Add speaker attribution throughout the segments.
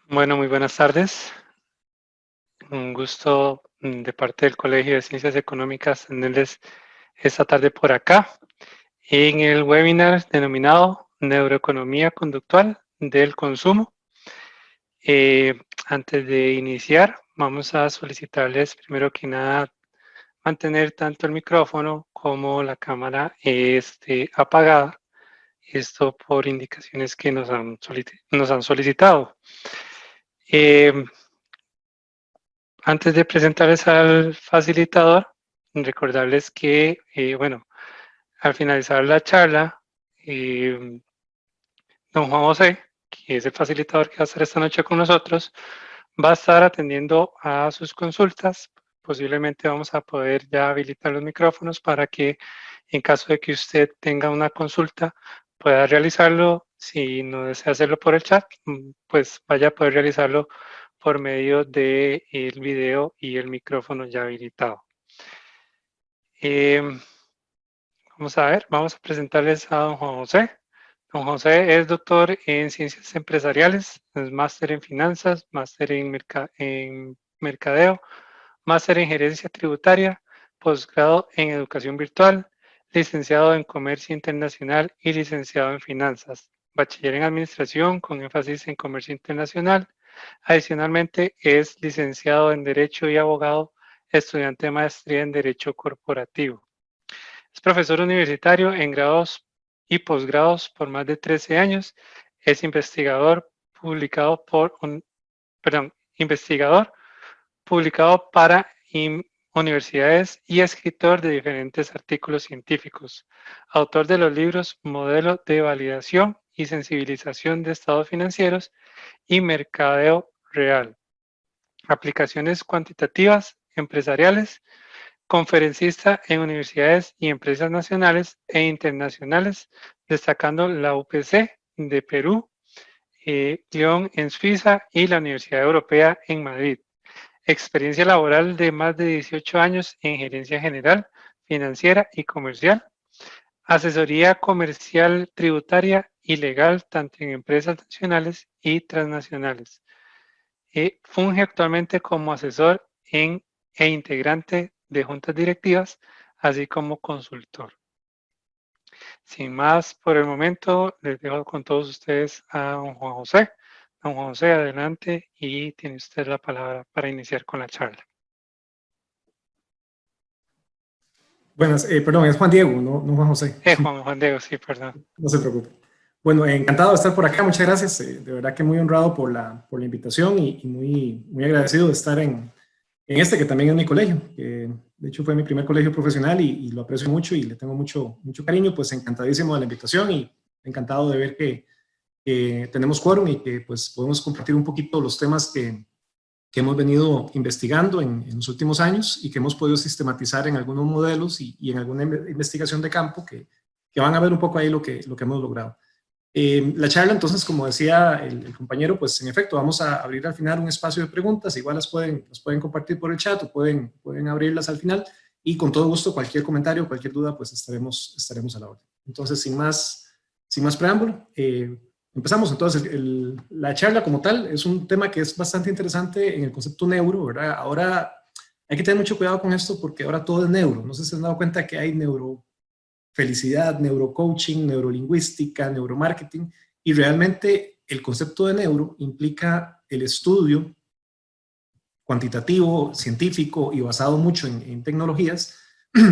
Speaker 1: Bueno, muy buenas tardes. Un gusto de parte del Colegio de Ciencias Económicas tenerles esta tarde por acá en el webinar denominado Neuroeconomía Conductual del Consumo. Antes de iniciar, vamos a solicitarles primero que nada mantener tanto el micrófono como la cámara apagada. Esto por indicaciones que nos han solicitado. Antes de presentarles al facilitador, recordarles que, bueno, al finalizar la charla, don Juan José, que es el facilitador que va a estar esta noche con nosotros, va a estar atendiendo a sus consultas. Posiblemente vamos a poder ya habilitar los micrófonos para que en caso de que usted tenga una consulta pueda realizarlo. Si no desea hacerlo por el chat, pues vaya a poder realizarlo por medio del video y el micrófono ya habilitado. Vamos a ver, vamos a presentarles a don Juan José. Don José es doctor en Ciencias Empresariales, es máster en Finanzas, máster en Mercadeo, máster en Gerencia Tributaria, posgrado en Educación Virtual, licenciado en Comercio Internacional y licenciado en Finanzas, bachiller en Administración con énfasis en Comercio Internacional. Adicionalmente, es licenciado en Derecho y abogado, estudiante de maestría en Derecho Corporativo. Es profesor universitario en grados y posgrados por más de 13 años. Es investigador publicado para universidades y escritor de diferentes artículos científicos. Autor de los libros Modelo de Validación y Sensibilización de Estados Financieros y Mercadeo Real. Aplicaciones cuantitativas empresariales. Conferencista en universidades y empresas nacionales e internacionales, destacando la UPC de Perú, Lyon en Suiza y la Universidad Europea en Madrid. Experiencia laboral de más de 18 años en gerencia general, financiera y comercial. Asesoría comercial, tributaria y legal, tanto en empresas nacionales y transnacionales. Funge actualmente como asesor e integrante de juntas directivas, así como consultor. Sin más, por el momento, les dejo con todos ustedes a don Juan José. Don Juan José, adelante y tiene usted la palabra para iniciar con la charla.
Speaker 2: Buenas, perdón, es Juan Diego, no Juan José.
Speaker 1: Juan Diego, sí, perdón.
Speaker 2: No se preocupe. Bueno, encantado de estar por acá, muchas gracias. De verdad que muy honrado por la invitación y muy agradecido de estar en este que también es mi colegio. De hecho fue mi primer colegio profesional y lo aprecio mucho y le tengo mucho cariño, pues encantadísimo de la invitación y encantado de ver que tenemos quórum y que pues podemos compartir un poquito los temas que hemos venido investigando en los últimos años y que hemos podido sistematizar en algunos modelos y en alguna investigación de campo que van a ver un poco ahí lo que hemos logrado. La charla, entonces, como decía el compañero, pues en efecto vamos a abrir al final un espacio de preguntas, igual las pueden compartir por el chat o pueden abrirlas al final y con todo gusto cualquier comentario, cualquier duda, pues estaremos a la orden. Entonces, sin más preámbulo, empezamos. Entonces, la charla como tal es un tema que es bastante interesante en el concepto neuro, ¿verdad? Ahora hay que tener mucho cuidado con esto porque ahora todo es neuro. No sé si se han dado cuenta que hay neurofelicidad, neurocoaching, neurolingüística, neuromarketing, y realmente el concepto de neuro implica el estudio cuantitativo, científico y basado mucho en tecnologías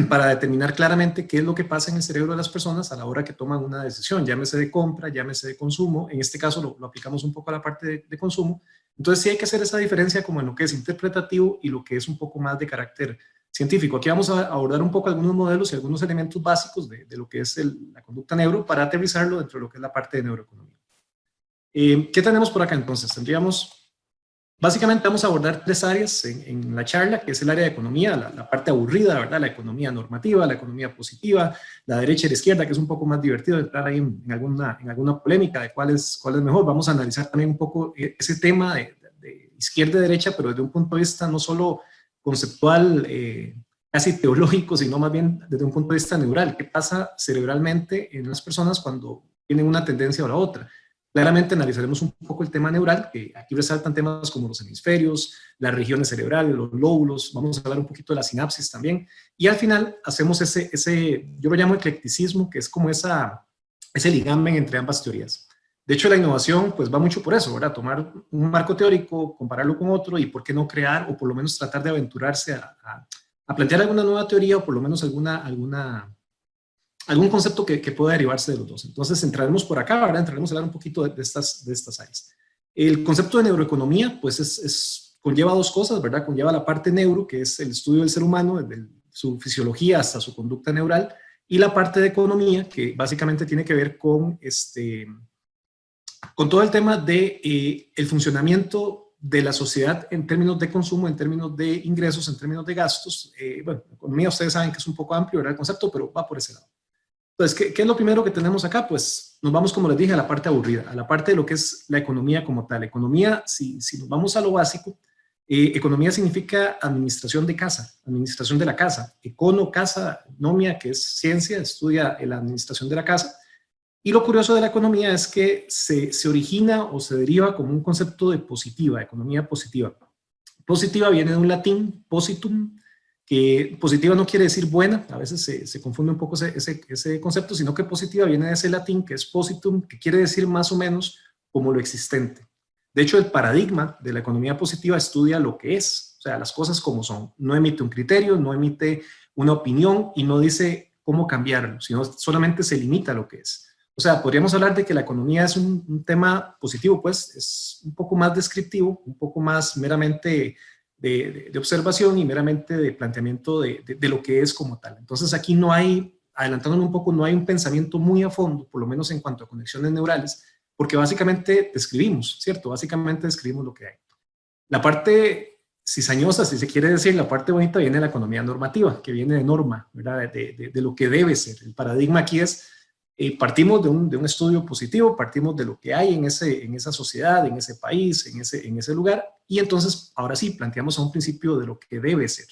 Speaker 2: para determinar claramente qué es lo que pasa en el cerebro de las personas a la hora que toman una decisión, llámese de compra, llámese de consumo. En este caso lo aplicamos un poco a la parte de consumo. Entonces sí hay que hacer esa diferencia como en lo que es interpretativo y lo que es un poco más de carácter científico. Aquí vamos a abordar un poco algunos modelos y algunos elementos básicos de lo que es la conducta neuro para aterrizarlo dentro de lo que es la parte de neuroeconomía. ¿Qué tenemos por acá entonces? Básicamente vamos a abordar tres áreas en la charla, que es el área de economía, la parte aburrida, ¿verdad? La economía normativa, la economía positiva, la derecha y la izquierda, que es un poco más divertido entrar ahí en alguna polémica de cuál es mejor. Vamos a analizar también un poco ese tema de izquierda y derecha, pero desde un punto de vista no solo conceptual, casi teológico, sino más bien desde un punto de vista neural. ¿Qué pasa cerebralmente en las personas cuando tienen una tendencia o la otra? Claramente analizaremos un poco el tema neural, que aquí resaltan temas como los hemisferios, las regiones cerebrales, los lóbulos, vamos a hablar un poquito de la sinapsis también, y al final hacemos yo lo llamo eclecticismo, que es como ese ligamen entre ambas teorías. De hecho, la innovación pues va mucho por eso, ¿verdad? Tomar un marco teórico, compararlo con otro y por qué no crear o por lo menos tratar de aventurarse a plantear alguna nueva teoría o por lo menos algún concepto que pueda derivarse de los dos. Entonces, entraremos por acá, ¿verdad? Entraremos a hablar un poquito de estas áreas. El concepto de neuroeconomía, pues conlleva dos cosas, ¿verdad? Conlleva la parte neuro, que es el estudio del ser humano, desde su fisiología hasta su conducta neural, y la parte de economía, que básicamente tiene que ver con todo el tema de el funcionamiento de la sociedad en términos de consumo, en términos de ingresos, en términos de gastos. Bueno, economía ustedes saben que es un poco amplio, ¿verdad? El concepto, pero va por ese lado. Entonces, ¿qué es lo primero que tenemos acá? Pues nos vamos, como les dije, a la parte aburrida, a la parte de lo que es la economía como tal. Economía, si nos vamos a lo básico, economía significa administración de casa, administración de la casa. Econo, casa, nomia, que es ciencia, estudia la administración de la casa. Y lo curioso de la economía es que se origina o se deriva como un concepto de positiva, economía positiva. Positiva viene de un latín, positum, que positiva no quiere decir buena, a veces se confunde un poco ese concepto, sino que positiva viene de ese latín que es positum, que quiere decir más o menos como lo existente. De hecho, el paradigma de la economía positiva estudia lo que es, o sea, las cosas como son. No emite un criterio, no emite una opinión y no dice cómo cambiarlo, sino solamente se limita a lo que es. O sea, podríamos hablar de que la economía es un tema positivo, pues es un poco más descriptivo, un poco más meramente de observación y meramente de planteamiento de lo que es como tal. Entonces aquí no hay, adelantándonos un poco, no hay un pensamiento muy a fondo, por lo menos en cuanto a conexiones neurales, porque básicamente describimos, ¿cierto? Básicamente describimos lo que hay. La parte cizañosa, si se quiere decir, la parte bonita viene de la economía normativa, que viene de norma, ¿verdad? De lo que debe ser. El paradigma aquí es partimos de un estudio positivo, partimos de lo que hay en esa sociedad, en ese país, en ese lugar, y entonces ahora sí planteamos a un principio de lo que debe ser.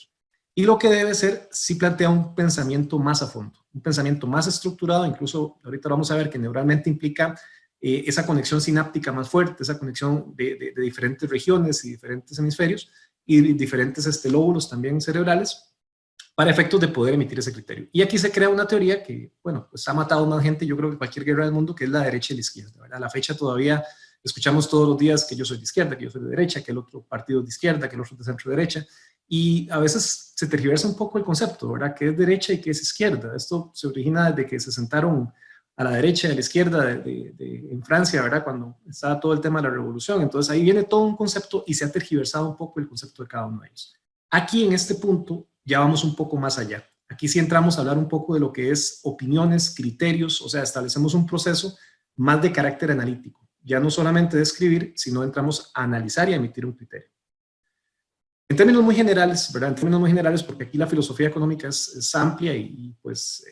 Speaker 2: Y lo que debe ser sí plantea un pensamiento más a fondo, un pensamiento más estructurado, incluso ahorita vamos a ver que neuralmente implica esa conexión sináptica más fuerte, esa conexión de diferentes regiones y diferentes hemisferios y diferentes lóbulos también cerebrales, para efectos de poder emitir ese criterio. Y aquí se crea una teoría que, bueno, pues ha matado más gente, yo creo que cualquier guerra del mundo, que es la derecha y la izquierda, ¿verdad? A la fecha todavía escuchamos todos los días que yo soy de izquierda, que yo soy de derecha, que el otro partido es de izquierda, que el otro es de centro derecha, y a veces se tergiversa un poco el concepto, ¿verdad? ¿Qué es derecha y qué es izquierda? Esto se origina desde que se sentaron a la derecha y a la izquierda en Francia, ¿verdad? Cuando estaba todo el tema de la revolución. Entonces ahí viene todo un concepto y se ha tergiversado un poco el concepto de cada uno de ellos. Aquí en este punto ya vamos un poco más allá. Aquí sí entramos a hablar un poco de lo que es opiniones, criterios, o sea, establecemos un proceso más de carácter analítico. Ya no solamente de escribir, sino entramos a analizar y a emitir un criterio. En términos muy generales, ¿verdad? En términos muy generales, porque aquí la filosofía económica es amplia y pues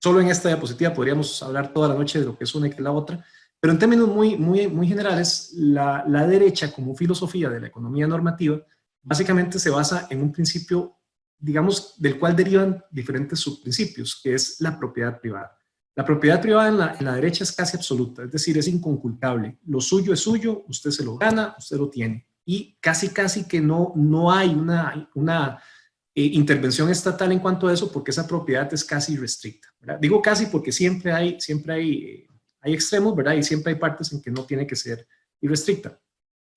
Speaker 2: solo en esta diapositiva podríamos hablar toda la noche de lo que es una y que es la otra, pero en términos muy generales, la derecha como filosofía de la economía normativa básicamente se basa en un principio, digamos, del cual derivan diferentes subprincipios, que es la propiedad privada. La propiedad privada en la derecha es casi absoluta, es decir, es inconculcable. Lo suyo es suyo, usted se lo gana, usted lo tiene. Y casi que no hay una intervención estatal en cuanto a eso, porque esa propiedad es casi irrestricta, ¿verdad? Digo casi porque siempre hay extremos, ¿verdad? Y siempre hay partes en que no tiene que ser irrestricta.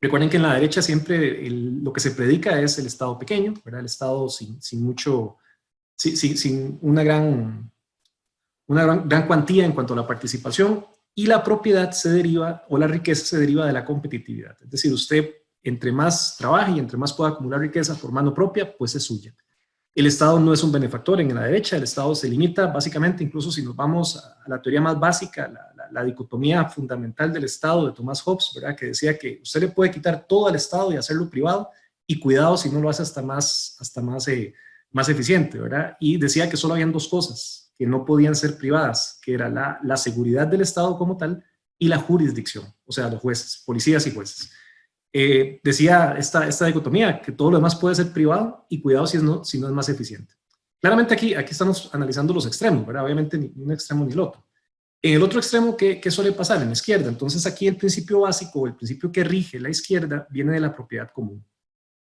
Speaker 2: Recuerden que en la derecha siempre lo que se predica es el Estado pequeño, ¿verdad? El Estado sin una gran cuantía en cuanto a la participación, y la propiedad se deriva, o la riqueza se deriva de la competitividad. Es decir, usted entre más trabaje y entre más pueda acumular riqueza por mano propia, pues es suya. El Estado no es un benefactor en la derecha, el Estado se limita básicamente, incluso si nos vamos a la teoría más básica, la dicotomía fundamental del Estado de Thomas Hobbes, ¿verdad? Que decía que usted le puede quitar todo al Estado y hacerlo privado, y cuidado si no lo hace hasta más eficiente, ¿verdad? Y decía que solo habían dos cosas que no podían ser privadas, que era la seguridad del Estado como tal y la jurisdicción, o sea, los jueces, policías y jueces. Decía esta dicotomía, que todo lo demás puede ser privado y cuidado si no es más eficiente. Claramente aquí estamos analizando los extremos, ¿verdad? Obviamente ni un extremo ni el otro. En el otro extremo, ¿qué suele pasar? En la izquierda. Entonces aquí el principio básico, el principio que rige la izquierda, viene de la propiedad común.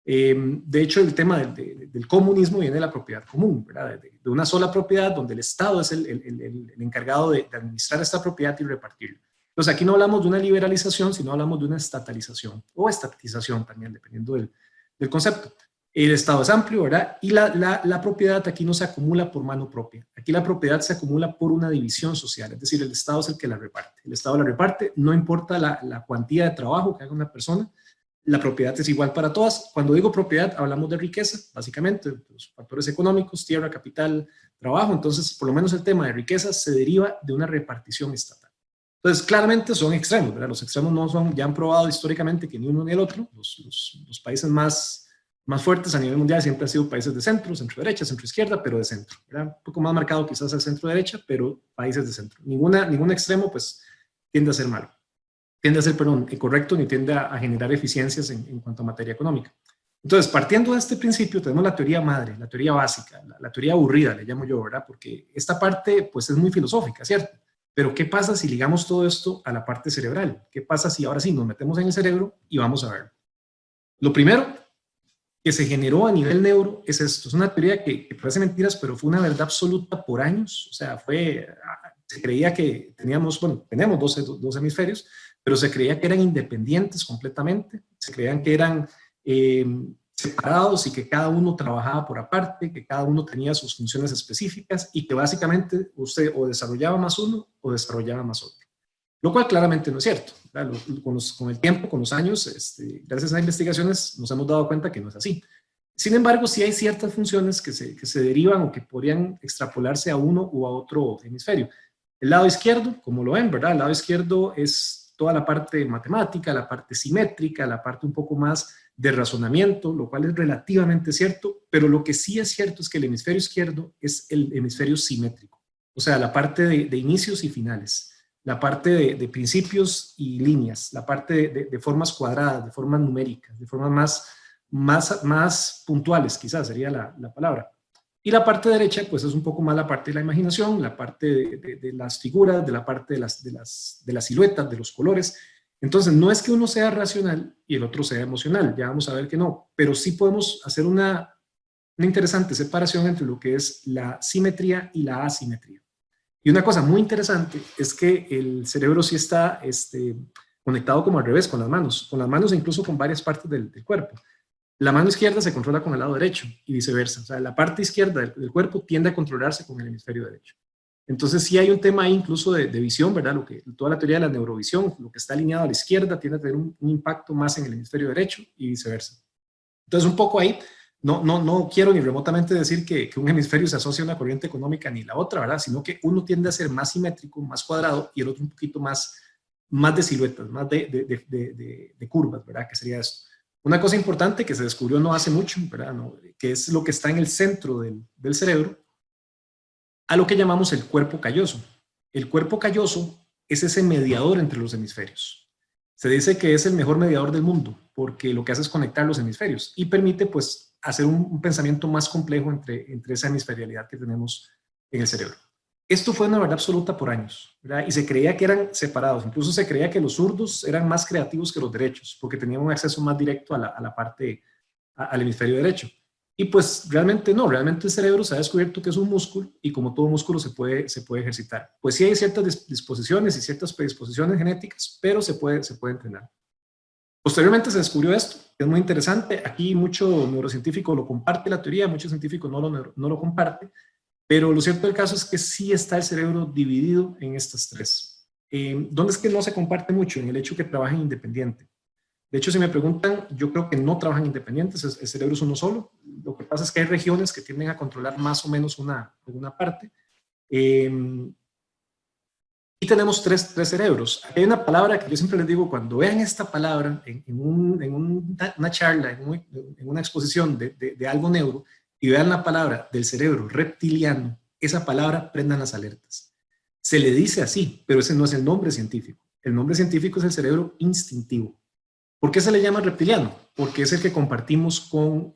Speaker 2: De hecho, el tema del comunismo viene de la propiedad común, ¿verdad? De una sola propiedad donde el Estado es el encargado de administrar esta propiedad y repartirla. Entonces aquí no hablamos de una liberalización, sino hablamos de una estatalización o estatización también, dependiendo del concepto. El Estado es amplio, ¿verdad? Y la propiedad aquí no se acumula por mano propia. Aquí la propiedad se acumula por una división social, es decir, el Estado es el que la reparte. El Estado la reparte, no importa la cuantía de trabajo que haga una persona, la propiedad es igual para todas. Cuando digo propiedad, hablamos de riqueza, básicamente, los factores económicos, tierra, capital, trabajo. Entonces, por lo menos el tema de riqueza se deriva de una repartición estatal. Entonces, claramente son extremos, ¿verdad? Los extremos no son, ya han probado históricamente que ni uno ni el otro. Los países más fuertes a nivel mundial siempre han sido países de centro, centro-derecha, centro-izquierda, pero de centro, ¿verdad? Un poco más marcado quizás al centro-derecha, pero países de centro. Ningún extremo, pues, tiende a ser malo. Tiende a ser, correcto, ni tiende a generar eficiencias en cuanto a materia económica. Entonces, partiendo de este principio, tenemos la teoría madre, la teoría básica, la teoría aburrida, le llamo yo, ¿verdad? Porque esta parte, pues, es muy filosófica, ¿cierto? Pero, ¿qué pasa si ligamos todo esto a la parte cerebral? ¿Qué pasa si ahora sí nos metemos en el cerebro y vamos a verlo? Lo primero que se generó a nivel neuro es esto. Es una teoría que parece mentiras, pero fue una verdad absoluta por años. O sea, se creía que tenemos 12 hemisferios, pero se creía que eran independientes completamente, se creían que eran separados y que cada uno trabajaba por aparte, que cada uno tenía sus funciones específicas y que básicamente usted o desarrollaba más uno o desarrollaba más otro. Lo cual claramente no es cierto. Con el tiempo, con los años, gracias a investigaciones nos hemos dado cuenta que no es así. Sin embargo, sí hay ciertas funciones que se derivan o que podrían extrapolarse a uno u a otro hemisferio. El lado izquierdo, como lo ven, ¿verdad? El lado izquierdo es toda la parte matemática, la parte simétrica, la parte un poco más de razonamiento, lo cual es relativamente cierto, pero lo que sí es cierto es que el hemisferio izquierdo es el hemisferio simétrico, o sea, la parte de inicios y finales, la parte de principios y líneas, la parte de formas cuadradas, de formas numéricas, de formas más puntuales, quizás sería la palabra. Y la parte derecha, pues es un poco más la parte de la imaginación, la parte de las figuras, de la parte de las siluetas, de los colores. Entonces, no es que uno sea racional y el otro sea emocional, ya vamos a ver que no, pero sí podemos hacer una interesante separación entre lo que es la simetría y la asimetría. Y una cosa muy interesante es que el cerebro sí está conectado como al revés, con las manos e incluso con varias partes del cuerpo. La mano izquierda se controla con el lado derecho y viceversa. O sea, la parte izquierda del cuerpo tiende a controlarse con el hemisferio derecho. Entonces sí hay un tema ahí incluso de visión, ¿verdad? Toda la teoría de la neurovisión, lo que está alineado a la izquierda tiende a tener un impacto más en el hemisferio derecho y viceversa. Entonces un poco ahí, no quiero ni remotamente decir que un hemisferio se asocia a una corriente económica ni la otra, ¿verdad? Sino que uno tiende a ser más simétrico, más cuadrado y el otro un poquito más de siluetas, más de curvas, ¿verdad? Que sería esto. Una cosa importante que se descubrió no hace mucho, ¿verdad? Que es lo que está en el centro del cerebro, a lo que llamamos el cuerpo calloso. El cuerpo calloso es ese mediador entre los hemisferios. Se dice que es el mejor mediador del mundo porque lo que hace es conectar los hemisferios y permite pues hacer un pensamiento más complejo entre esa hemisferialidad que tenemos en el cerebro. Esto fue una verdad absoluta por años, ¿verdad? Y se creía que eran separados. Incluso se creía que los zurdos eran más creativos que los derechos, porque tenían un acceso más directo al hemisferio derecho. Y pues realmente no, realmente el cerebro se ha descubierto que es un músculo y como todo músculo se puede ejercitar. Pues sí hay ciertas disposiciones y ciertas predisposiciones genéticas, pero se puede entrenar. Posteriormente se descubrió esto, que es muy interesante. Aquí mucho neurocientífico lo comparte la teoría, mucho científico no lo comparte. Pero lo cierto del caso es que sí está el cerebro dividido en estas tres. ¿Dónde es que no se comparte mucho? En el hecho que trabajan independiente. De hecho, si me preguntan, yo creo que no trabajan independientes, el cerebro es uno solo. Lo que pasa es que hay regiones que tienden a controlar más o menos una parte. Y tenemos tres cerebros. Hay una palabra que yo siempre les digo, cuando vean esta palabra en una charla, en una exposición de algo neuro, y vean la palabra del cerebro reptiliano, esa palabra prendan las alertas. Se le dice así, pero ese no es el nombre científico. El nombre científico es el cerebro instintivo. ¿Por qué se le llama reptiliano? Porque es el que compartimos con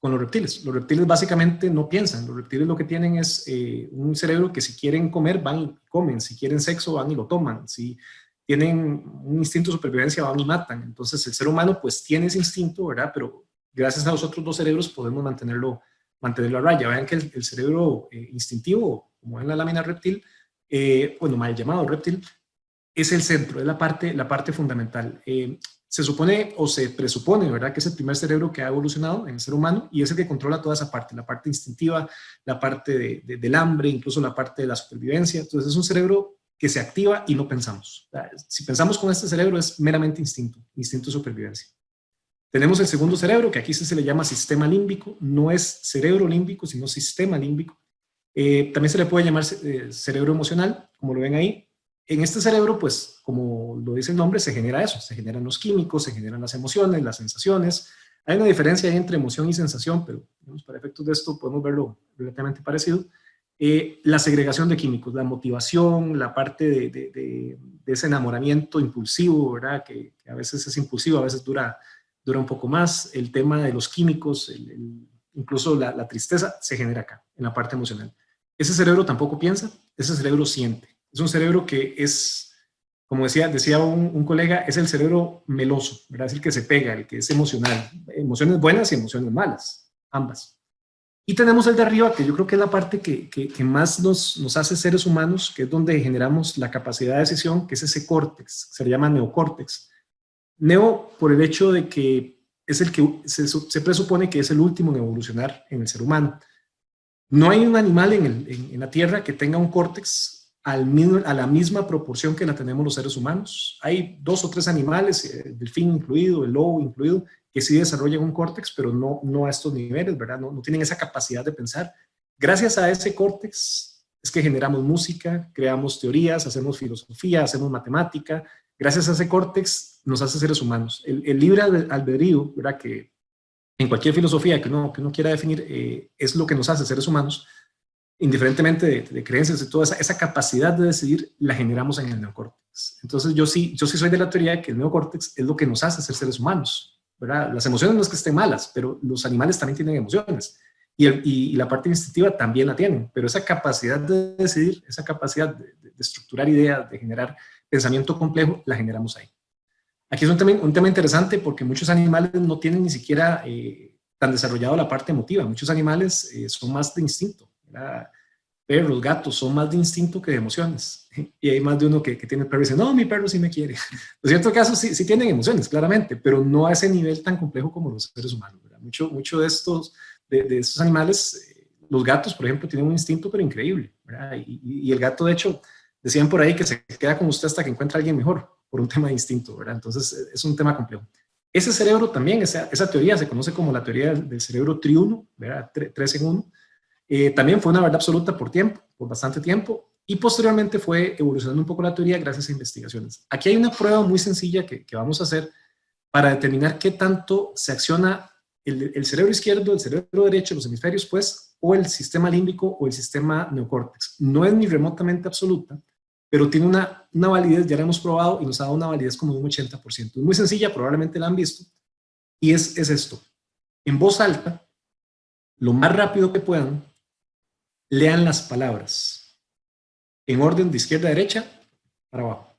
Speaker 2: con los reptiles. Los reptiles básicamente no piensan. Los reptiles lo que tienen es un cerebro que si quieren comer van y comen, si quieren sexo van y lo toman, si tienen un instinto de supervivencia van y matan. Entonces el ser humano pues tiene ese instinto, ¿verdad? Pero gracias a los otros dos cerebros podemos mantenerlo a raya. Vean que el cerebro instintivo, como en la lámina reptil, bueno, mal llamado reptil, es el centro, es la parte fundamental. Se supone o se presupone, ¿verdad?, que es el primer cerebro que ha evolucionado en el ser humano y es el que controla toda esa parte, la parte instintiva, la parte del hambre, incluso la parte de la supervivencia. Entonces es un cerebro que se activa y no pensamos. Si pensamos con este cerebro es meramente instinto de supervivencia. Tenemos el segundo cerebro, que aquí se le llama sistema límbico, no es cerebro límbico, sino sistema límbico. También se le puede llamar cerebro emocional, como lo ven ahí. En este cerebro, pues, como lo dice el nombre, se genera eso, se generan los químicos, se generan las emociones, las sensaciones. Hay una diferencia ahí entre emoción y sensación, pero digamos, para efectos de esto podemos verlo relativamente parecido. La segregación de químicos, la motivación, la parte de ese enamoramiento impulsivo, ¿verdad? Que a veces es impulsivo, a veces dura un poco más. El tema de los químicos, incluso la tristeza, se genera acá, en la parte emocional. Ese cerebro tampoco piensa, ese cerebro siente. Es un cerebro que es, como decía un colega, es el cerebro meloso, ¿verdad? Es el que se pega, el que es emocional. Emociones buenas y emociones malas, ambas. Y tenemos el de arriba, que yo creo que es la parte que más nos hace seres humanos, que es donde generamos la capacidad de decisión, que es ese córtex, se le llama neocórtex. Neo por el hecho de que es el que se presupone que es el último en evolucionar en el ser humano. No hay un animal en la Tierra que tenga un córtex a la misma proporción que la tenemos los seres humanos. Hay 2 o 3 animales, el delfín incluido, el lobo incluido, que sí desarrollan un córtex, pero no a estos niveles, ¿verdad? No tienen esa capacidad de pensar. Gracias a ese córtex es que generamos música, creamos teorías, hacemos filosofía, hacemos matemática. Gracias a ese córtex nos hace seres humanos. El libre albedrío, ¿verdad?, que en cualquier filosofía que uno quiera definir, es lo que nos hace seres humanos, indiferentemente de creencias y toda esa capacidad de decidir, la generamos en el neocórtex. Entonces yo sí soy de la teoría de que el neocórtex es lo que nos hace ser seres humanos, ¿verdad? Las emociones no es que estén malas, pero los animales también tienen emociones y la parte instintiva también la tienen, pero esa capacidad de decidir, esa capacidad de estructurar ideas, de generar pensamiento complejo, la generamos ahí. Aquí es un tema interesante porque muchos animales no tienen ni siquiera tan desarrollado la parte emotiva. Muchos animales son más de instinto, ¿verdad? Perros, gatos son más de instinto que de emociones. Y hay más de uno que tiene el perro y dice, no, mi perro sí me quiere. En cierto caso sí tienen emociones, claramente, pero no a ese nivel tan complejo como los seres humanos, ¿verdad? Mucho de estos animales, los gatos, por ejemplo, tienen un instinto pero increíble, ¿verdad? Y el gato, de hecho, decían por ahí que se queda con usted hasta que encuentra a alguien mejor, por un tema de instinto, ¿verdad? Entonces es un tema complejo. Ese cerebro también, esa teoría se conoce como la teoría del cerebro triuno, ¿verdad? 3 en 1. También fue una verdad absoluta por bastante tiempo, y posteriormente fue evolucionando un poco la teoría gracias a investigaciones. Aquí hay una prueba muy sencilla que vamos a hacer para determinar qué tanto se acciona el cerebro izquierdo, el cerebro derecho, los hemisferios, pues, o el sistema límbico o el sistema neocórtex. No es ni remotamente absoluta, pero tiene una validez, ya la hemos probado y nos ha dado una validez como de un 80%. Es muy sencilla, probablemente la han visto, y es esto. En voz alta, lo más rápido que puedan, lean las palabras en orden de izquierda a derecha para abajo.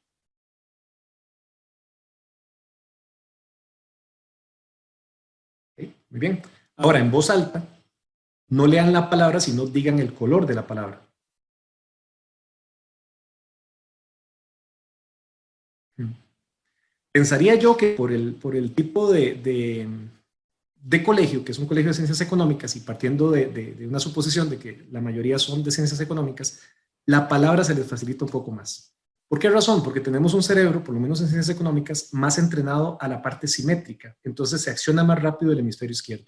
Speaker 2: ¿Okay? Muy bien. Ahora, en voz alta, no lean la palabra, sino digan el color de la palabra. Pensaría yo que por el tipo de colegio, que es un colegio de ciencias económicas, y partiendo de una suposición de que la mayoría son de ciencias económicas, la palabra se les facilita un poco más. ¿Por qué razón? Porque tenemos un cerebro, por lo menos en ciencias económicas, más entrenado a la parte simétrica. Entonces se acciona más rápido el hemisferio izquierdo.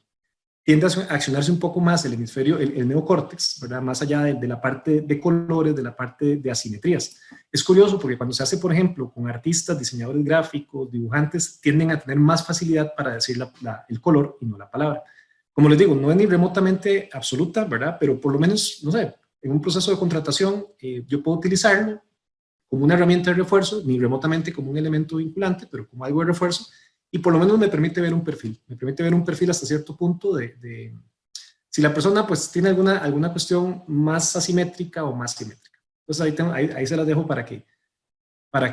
Speaker 2: Tiende a accionarse un poco más el hemisferio, el neocórtex, ¿verdad? Más allá de la parte de colores, de la parte de asimetrías. Es curioso porque cuando se hace, por ejemplo, con artistas, diseñadores gráficos, dibujantes, tienden a tener más facilidad para decir el color y no la palabra. Como les digo, no es ni remotamente absoluta, ¿verdad? Pero por lo menos, no sé, en un proceso de contratación, yo puedo utilizarlo como una herramienta de refuerzo, ni remotamente como un elemento vinculante, pero como algo de refuerzo, y por lo menos me permite ver un perfil. Me permite ver un perfil hasta cierto punto de si la persona pues tiene alguna cuestión más asimétrica o más simétrica. Entonces ahí se las dejo para que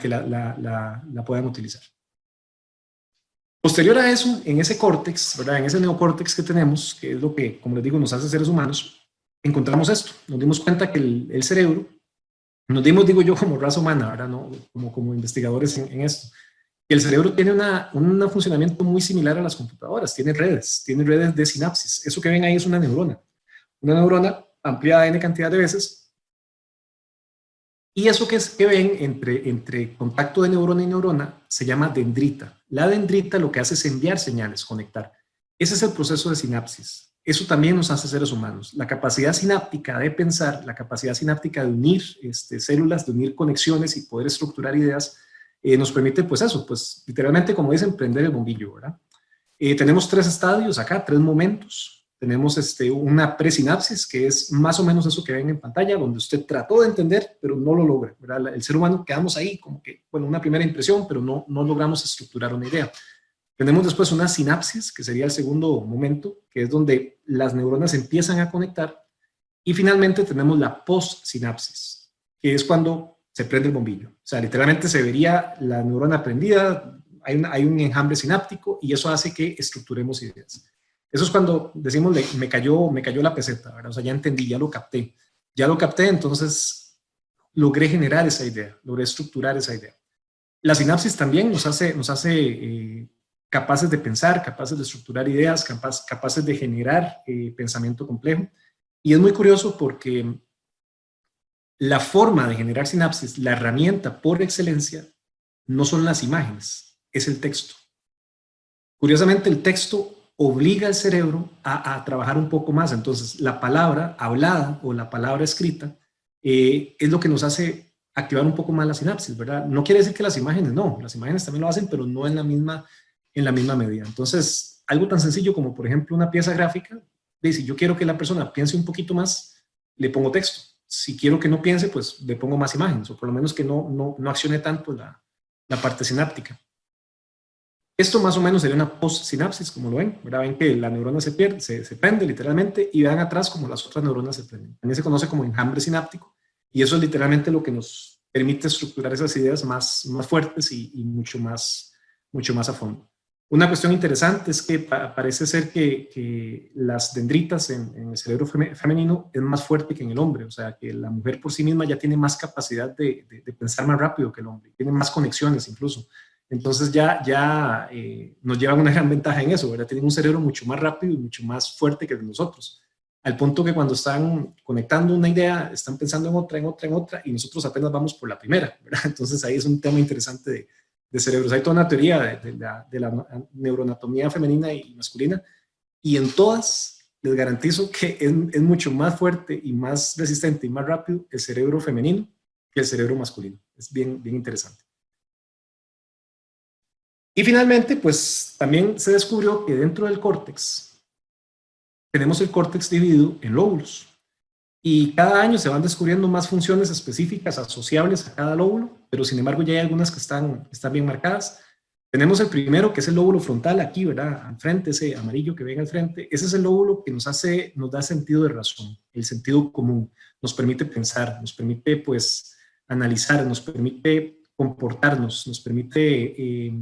Speaker 2: la puedan utilizar. Posterior a eso, en ese córtex, ¿verdad? En ese neocórtex que tenemos, que es lo que, como les digo, nos hace seres humanos, encontramos esto. Nos dimos cuenta que el cerebro, nos dimos, digo yo, como raza humana, ¿verdad? No, como investigadores en esto, que el cerebro tiene un funcionamiento muy similar a las computadoras, tiene redes de sinapsis. Eso que ven ahí es una neurona ampliada n cantidad de veces. Y eso que ven entre contacto de neurona y neurona se llama dendrita. La dendrita lo que hace es enviar señales, conectar. Ese es el proceso de sinapsis. Eso también nos hace seres humanos. La capacidad sináptica de pensar, la capacidad sináptica de unir células, de unir conexiones y poder estructurar ideas, nos permite, pues eso, pues literalmente, como dicen, prender el bombillo, ¿verdad? Tenemos 3 estadios acá, 3 momentos. Tenemos una presinapsis, que es más o menos eso que ven en pantalla, donde usted trató de entender, pero no lo logra, ¿verdad? El ser humano quedamos ahí, como que, bueno, una primera impresión, pero no logramos estructurar una idea. Tenemos después una sinapsis, que sería el segundo momento, que es donde las neuronas empiezan a conectar. Y finalmente tenemos la postsinapsis, que es cuando se prende el bombillo. O sea, literalmente se vería la neurona prendida, hay un enjambre sináptico y eso hace que estructuremos ideas. Eso es cuando decimos, me cayó la peseta, ¿verdad? O sea, ya entendí, ya lo capté, entonces logré generar esa idea, logré estructurar esa idea. La sinapsis también nos hace capaces de pensar, capaces de estructurar ideas, capaces de generar pensamiento complejo. Y es muy curioso porque la forma de generar sinapsis, la herramienta por excelencia, no son las imágenes, es el texto. Curiosamente, el texto obliga al cerebro a trabajar un poco más. Entonces, la palabra hablada o la palabra escrita es lo que nos hace activar un poco más la sinapsis, ¿verdad? No quiere decir que las imágenes no, las imágenes también lo hacen, pero no en la misma medida. Entonces, algo tan sencillo como, por ejemplo, una pieza gráfica, si yo quiero que la persona piense un poquito más, le pongo texto. Si quiero que no piense, pues le pongo más imágenes, o por lo menos que no accione tanto la parte sináptica. Esto más o menos sería una postsinapsis, como lo ven, ¿verdad? Ven que la neurona se prende literalmente y vean atrás como las otras neuronas se prenden. También se conoce como enjambre sináptico y eso es literalmente lo que nos permite estructurar esas ideas más fuertes y mucho más a fondo. Una cuestión interesante es que parece ser que las dendritas en el cerebro femenino es más fuerte que en el hombre, o sea, que la mujer por sí misma ya tiene más capacidad de pensar más rápido que el hombre, tiene más conexiones incluso. Entonces ya nos llevan una gran ventaja en eso, ¿verdad? Tienen un cerebro mucho más rápido y mucho más fuerte que nosotros, al punto que cuando están conectando una idea, están pensando en otra, y nosotros apenas vamos por la primera, ¿verdad? Entonces ahí es un tema interesante de cerebros. Hay toda una teoría de la neuroanatomía femenina y masculina, y en todas les garantizo que es mucho más fuerte y más resistente y más rápido el cerebro femenino que el cerebro masculino. Es bien interesante. Y finalmente, pues también se descubrió que dentro del córtex tenemos el córtex dividido en lóbulos. Y cada año se van descubriendo más funciones específicas asociables a cada lóbulo, pero sin embargo ya hay algunas que están bien marcadas. Tenemos el primero, que es el lóbulo frontal, aquí, ¿verdad? Al frente, ese amarillo que ven al frente. Ese es el lóbulo que nos da sentido de razón, el sentido común. Nos permite pensar, nos permite, pues, analizar, nos permite comportarnos, nos permite...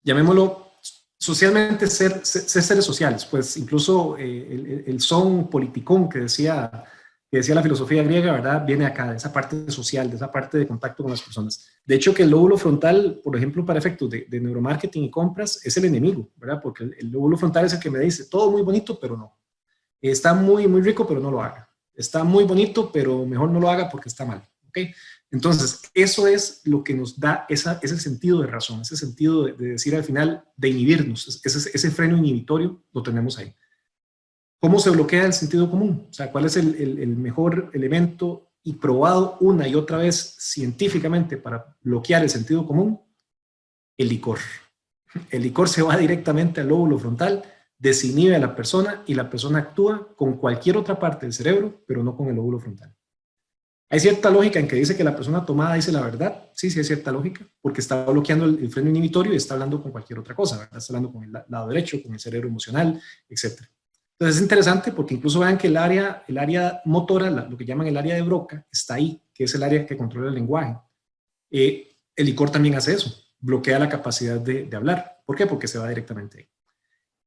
Speaker 2: llamémoslo socialmente, ser seres sociales, pues incluso el son politicón que decía la filosofía griega, ¿verdad? Viene acá, de esa parte social, de esa parte de contacto con las personas. De hecho, que el lóbulo frontal, por ejemplo, para efectos de neuromarketing y compras, es el enemigo, ¿verdad? Porque el lóbulo frontal es el que me dice, todo muy bonito, pero no. Está muy rico, pero no lo haga. Está muy bonito, pero mejor no lo haga porque está mal, ¿ok? Entonces, eso es lo que nos da ese sentido de razón, ese sentido de decir al final, de inhibirnos, ese freno inhibitorio lo tenemos ahí. ¿Cómo se bloquea el sentido común? O sea, ¿cuál es el mejor elemento y probado una y otra vez científicamente para bloquear el sentido común? El licor. El licor se va directamente al lóbulo frontal, desinhibe a la persona y la persona actúa con cualquier otra parte del cerebro, pero no con el lóbulo frontal. Hay cierta lógica en que dice que la persona tomada dice la verdad. Sí, sí hay cierta lógica, porque está bloqueando el freno inhibitorio y está hablando con cualquier otra cosa, ¿verdad? Está hablando con el lado derecho, con el cerebro emocional, etcétera. Entonces es interesante porque incluso vean que el área motora, lo que llaman el área de Broca, está ahí, que es el área que controla el lenguaje. El licor también hace eso, bloquea la capacidad de hablar. ¿Por qué? Porque se va directamente ahí.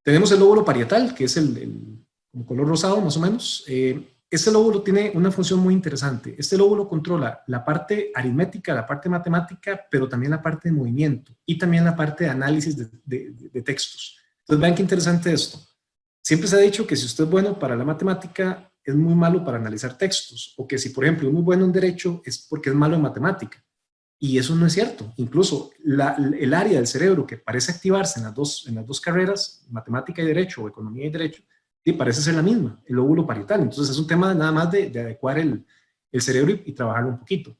Speaker 2: Tenemos el lóbulo parietal, que es el color rosado más o menos. Este lóbulo tiene una función muy interesante. Este lóbulo controla la parte aritmética, la parte matemática, pero también la parte de movimiento y también la parte de análisis de textos. Entonces vean qué interesante esto. Siempre se ha dicho que si usted es bueno para la matemática, es muy malo para analizar textos, o que si, por ejemplo, es muy bueno en derecho, es porque es malo en matemática. Y eso no es cierto. Incluso el área del cerebro que parece activarse en las dos carreras, matemática y derecho, o economía y derecho, y parece ser la misma, el lóbulo parietal. Entonces es un tema nada más de adecuar el cerebro y trabajarlo un poquito.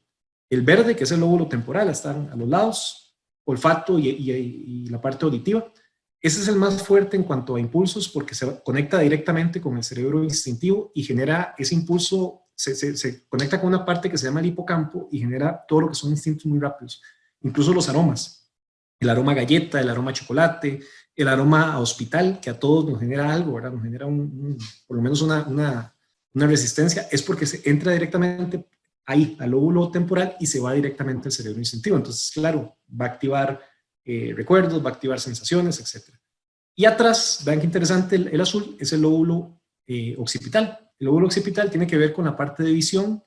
Speaker 2: El verde, que es el lóbulo temporal, están a los lados, olfato y la parte auditiva. Ese es el más fuerte en cuanto a impulsos porque se conecta directamente con el cerebro instintivo y genera ese impulso, se conecta con una parte que se llama el hipocampo y genera todo lo que son instintos muy rápidos, incluso los aromas, el aroma a galleta, el aroma a chocolate, el aroma a hospital, que a todos nos genera algo, ¿verdad? Nos genera por lo menos una resistencia, es porque se entra directamente ahí, al lóbulo temporal y se va directamente al cerebro instintivo. Entonces, claro, va a activar recuerdos, va a activar sensaciones, etc. Y atrás, vean qué interesante, el azul es el lóbulo occipital. El lóbulo occipital tiene que ver con la parte de visión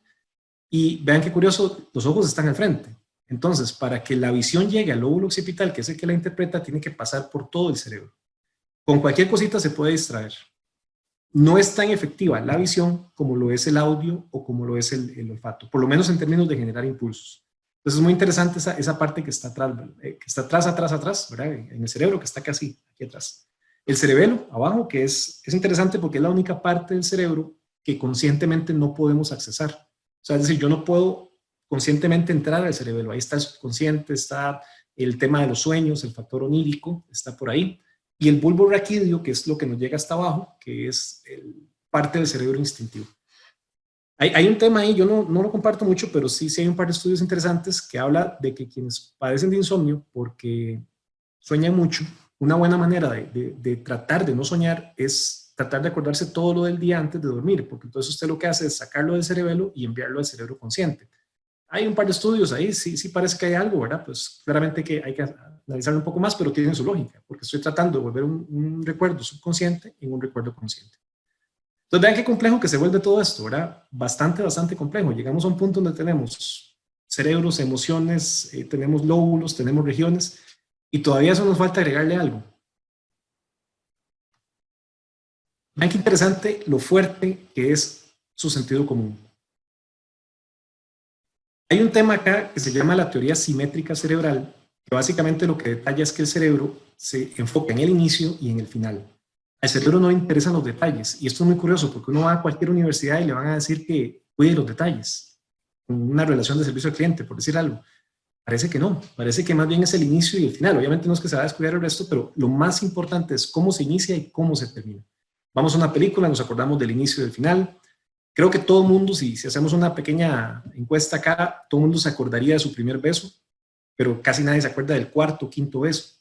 Speaker 2: y vean qué curioso, los ojos están al frente. Entonces, para que la visión llegue al lóbulo occipital, que es el que la interpreta, tiene que pasar por todo el cerebro. Con cualquier cosita se puede distraer. No es tan efectiva la visión como lo es el audio o como lo es el olfato, por lo menos en términos de generar impulsos. Entonces es muy interesante esa parte que está atrás, ¿verdad? En el cerebro, que está casi aquí atrás. El cerebelo, abajo, que es interesante porque es la única parte del cerebro que conscientemente no podemos accesar. O sea, es decir, yo no puedo conscientemente entrar al cerebelo. Ahí está el subconsciente, está el tema de los sueños, el factor onírico, está por ahí. Y el bulbo raquídeo, que es lo que nos llega hasta abajo, que es parte del cerebro instintivo. Hay un tema ahí, yo no lo comparto mucho, pero sí hay un par de estudios interesantes que habla de que quienes padecen de insomnio porque sueñan mucho, una buena manera de tratar de no soñar es tratar de acordarse todo lo del día antes de dormir, porque entonces usted lo que hace es sacarlo del cerebelo y enviarlo al cerebro consciente. Hay un par de estudios ahí, sí parece que hay algo, ¿verdad? Pues claramente que hay que analizarlo un poco más, pero tiene su lógica, porque estoy tratando de volver un recuerdo subconsciente en un recuerdo consciente. Entonces vean qué complejo que se vuelve todo esto, ¿verdad? Bastante complejo. Llegamos a un punto donde tenemos cerebros, emociones, tenemos lóbulos, tenemos regiones, y todavía eso nos falta agregarle algo. Vean qué interesante lo fuerte que es su sentido común. Hay un tema acá que se llama la teoría simétrica cerebral, que básicamente lo que detalla es que el cerebro se enfoca en el inicio y en el final. Al cerebro no le interesan los detalles, y esto es muy curioso porque uno va a cualquier universidad y le van a decir que cuide los detalles, una relación de servicio al cliente, por decir algo. Parece que no, parece que más bien es el inicio y el final. Obviamente no es que se va a descuidar el resto, pero lo más importante es cómo se inicia y cómo se termina. Vamos a una película, nos acordamos del inicio y del final. Creo que todo el mundo, si hacemos una pequeña encuesta acá, todo el mundo se acordaría de su primer beso, pero casi nadie se acuerda del cuarto o quinto beso.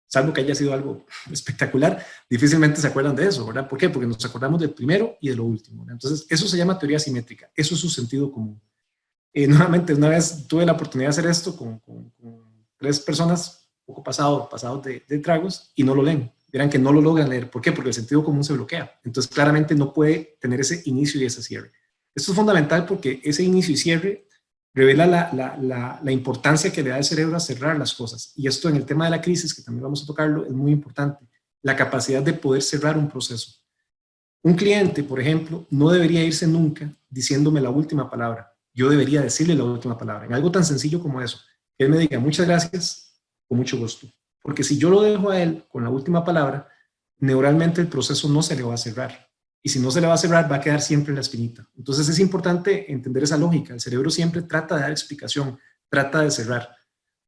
Speaker 2: Salvo que haya sido algo espectacular, difícilmente se acuerdan de eso, ¿verdad? ¿Por qué? Porque nos acordamos del primero y de lo último, ¿verdad? Entonces, eso se llama teoría simétrica, eso es su sentido común. Nuevamente, una vez tuve la oportunidad de hacer esto con 3 personas, poco pasados de tragos, y no lo leen. Verán que no lo logran leer. ¿Por qué? Porque el sentido común se bloquea. Entonces, claramente no puede tener ese inicio y ese cierre. Esto es fundamental porque ese inicio y cierre revela la importancia que le da el cerebro a cerrar las cosas. Y esto en el tema de la crisis, que también vamos a tocarlo, es muy importante. La capacidad de poder cerrar un proceso. Un cliente, por ejemplo, no debería irse nunca diciéndome la última palabra. Yo debería decirle la última palabra. En algo tan sencillo como eso. Que él me diga, muchas gracias, con mucho gusto. Porque si yo lo dejo a él con la última palabra, neuralmente el proceso no se le va a cerrar. Y si no se le va a cerrar, va a quedar siempre en la espinita. Entonces es importante entender esa lógica. El cerebro siempre trata de dar explicación, trata de cerrar.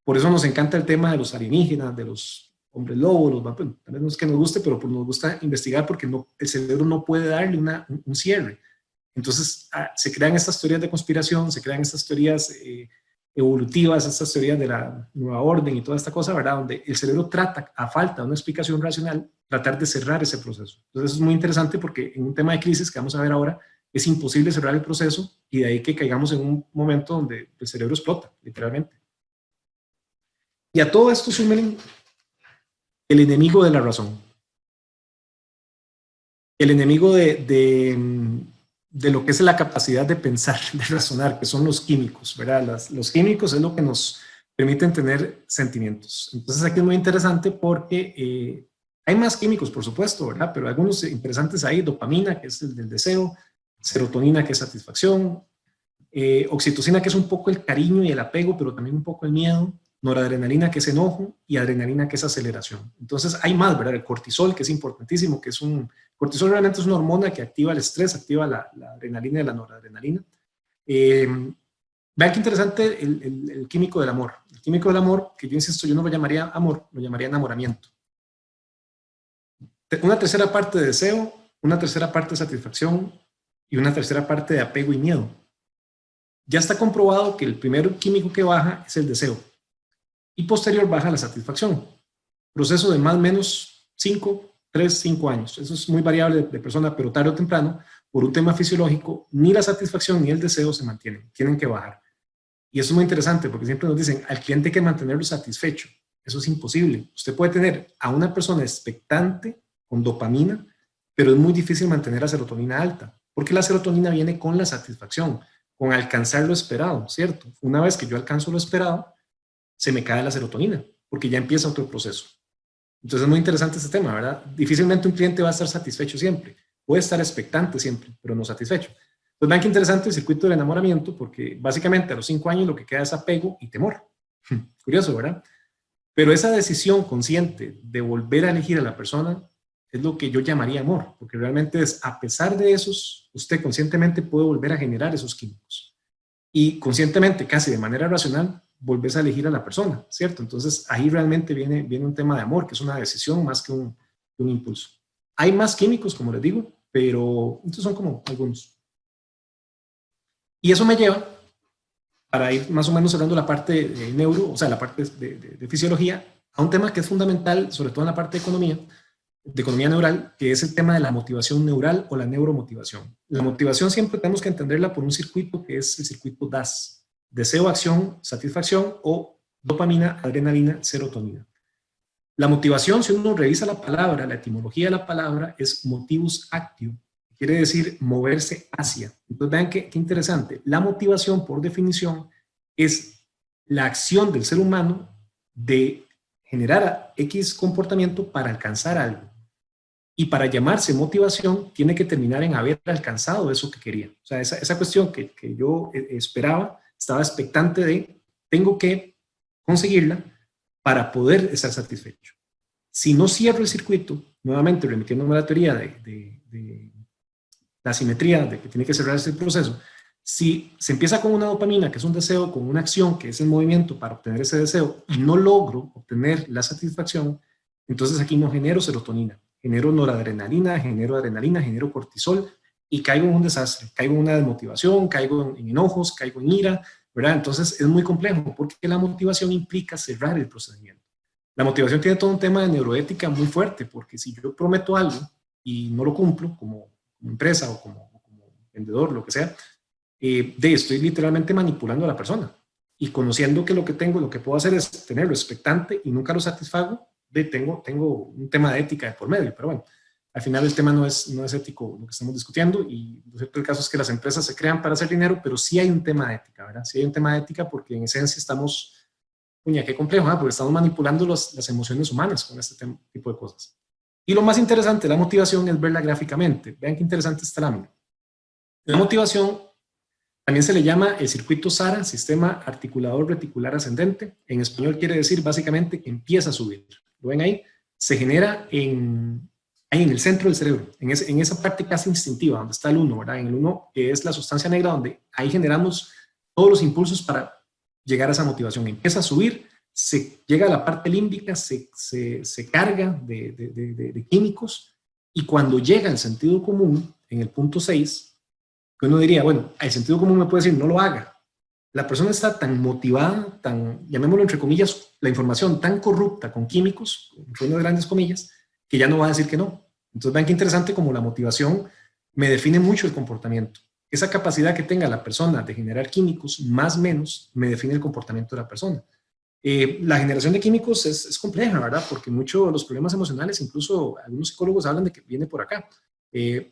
Speaker 2: Por eso nos encanta el tema de los alienígenas, de los hombres lobos, tal vez no es que nos guste, pero pues nos gusta investigar porque el cerebro no puede darle un cierre. Entonces se crean estas teorías de conspiración, se crean estas teorías evolutivas, estas teorías de la nueva orden y toda esta cosa, ¿verdad? Donde el cerebro trata, a falta de una explicación racional, tratar de cerrar ese proceso. Entonces eso es muy interesante porque en un tema de crisis que vamos a ver ahora, es imposible cerrar el proceso y de ahí que caigamos en un momento donde el cerebro explota, literalmente. Y a todo esto sumen el enemigo de la razón. El enemigo de lo que es la capacidad de pensar, de razonar, que son los químicos, ¿verdad? Los químicos es lo que nos permiten tener sentimientos. Entonces aquí es muy interesante porque hay más químicos, por supuesto, ¿verdad? Pero algunos interesantes ahí, dopamina, que es el del deseo, serotonina, que es satisfacción, oxitocina, que es un poco el cariño y el apego, pero también un poco el miedo, noradrenalina, que es enojo, y adrenalina, que es aceleración. Entonces hay más, ¿verdad? El cortisol, que es importantísimo, que es cortisol realmente es una hormona que activa el estrés, activa la adrenalina y la noradrenalina. Vean qué interesante el químico del amor. El químico del amor, que yo insisto, yo no lo llamaría amor, lo llamaría enamoramiento. Una tercera parte de deseo, una tercera parte de satisfacción y una tercera parte de apego y miedo. Ya está comprobado que el primer químico que baja es el deseo y posterior baja la satisfacción. Proceso de más o menos 3, 5 años. Eso es muy variable de persona, pero tarde o temprano, por un tema fisiológico, ni la satisfacción ni el deseo se mantienen, tienen que bajar. Y eso es muy interesante porque siempre nos dicen, al cliente hay que mantenerlo satisfecho. Eso es imposible. Usted puede tener a una persona expectante con dopamina, pero es muy difícil mantener la serotonina alta, porque la serotonina viene con la satisfacción, con alcanzar lo esperado, ¿cierto? Una vez que yo alcanzo lo esperado, se me cae la serotonina, porque ya empieza otro proceso. Entonces es muy interesante este tema, ¿verdad? Difícilmente un cliente va a estar satisfecho siempre, puede estar expectante siempre, pero no satisfecho. Pues vean qué interesante el circuito del enamoramiento, porque básicamente a los 5 años lo que queda es apego y temor. Curioso, ¿verdad? Pero esa decisión consciente de volver a elegir a la persona es lo que yo llamaría amor, porque realmente es, a pesar de esos, usted conscientemente puede volver a generar esos químicos. Y conscientemente, casi de manera racional, volvés a elegir a la persona, ¿cierto? Entonces ahí realmente viene un tema de amor, que es una decisión más que un impulso. Hay más químicos, como les digo, pero estos son como algunos. Y eso me lleva, para ir más o menos cerrando la parte de neuro, o sea, la parte de fisiología, a un tema que es fundamental, sobre todo en la parte de economía neural, que es el tema de la motivación neural o la neuromotivación. La motivación siempre tenemos que entenderla por un circuito que es el circuito DAS, deseo, acción, satisfacción, o dopamina, adrenalina, serotonina. La motivación, si uno revisa la palabra, la etimología de la palabra es motivus actio, quiere decir moverse hacia. Entonces vean qué interesante. La motivación, por definición, es la acción del ser humano de generar X comportamiento para alcanzar algo. Y para llamarse motivación, tiene que terminar en haber alcanzado eso que quería. O sea, esa cuestión que yo esperaba, estaba expectante de, tengo que conseguirla para poder estar satisfecho. Si no cierro el circuito, nuevamente remitiéndome a la teoría de la simetría, de que tiene que cerrar ese proceso, si se empieza con una dopamina, que es un deseo, con una acción, que es el movimiento para obtener ese deseo, y no logro obtener la satisfacción, entonces aquí no genero serotonina, genero noradrenalina, genero cortisol, y caigo en un desastre, caigo en una desmotivación, caigo en enojos, caigo en ira, ¿verdad? Entonces es muy complejo, porque la motivación implica cerrar el procedimiento. La motivación tiene todo un tema de neuroética muy fuerte, porque si yo prometo algo y no lo cumplo, como empresa o como vendedor, lo que sea, estoy literalmente manipulando a la persona. Y conociendo que lo que tengo, lo que puedo hacer es tenerlo expectante y nunca lo satisfago, tengo un tema de ética de por medio. Pero bueno, al final el tema no es ético lo que estamos discutiendo, y lo cierto del caso es que las empresas se crean para hacer dinero, pero sí hay un tema de ética, ¿verdad? Sí hay un tema de ética, porque en esencia estamos, qué complejo, porque estamos manipulando las emociones humanas con este tipo de cosas. Y lo más interesante de la motivación es verla gráficamente. Vean qué interesante esta lámina. La motivación también se le llama el circuito SARA, Sistema Articulador Reticular Ascendente. En español quiere decir básicamente que empieza a subir. ¿Lo ven ahí? Se genera ahí en el centro del cerebro, en esa parte casi instintiva, donde está el 1, ¿verdad? En el 1, que es la sustancia negra, donde ahí generamos todos los impulsos para llegar a esa motivación. Empieza a subir, se llega a la parte límbica, se carga de químicos, y cuando llega al sentido común, en el punto 6, que uno diría, bueno, el sentido común me puede decir, no lo haga. La persona está tan motivada, tan, llamémoslo entre comillas, la información tan corrupta con químicos, entre unas grandes comillas, que ya no va a decir que no. Entonces vean qué interesante como la motivación me define mucho el comportamiento. Esa capacidad que tenga la persona de generar químicos, más o menos, me define el comportamiento de la persona. La generación de químicos es compleja, ¿verdad? Porque muchos de los problemas emocionales, incluso algunos psicólogos hablan de que viene por acá,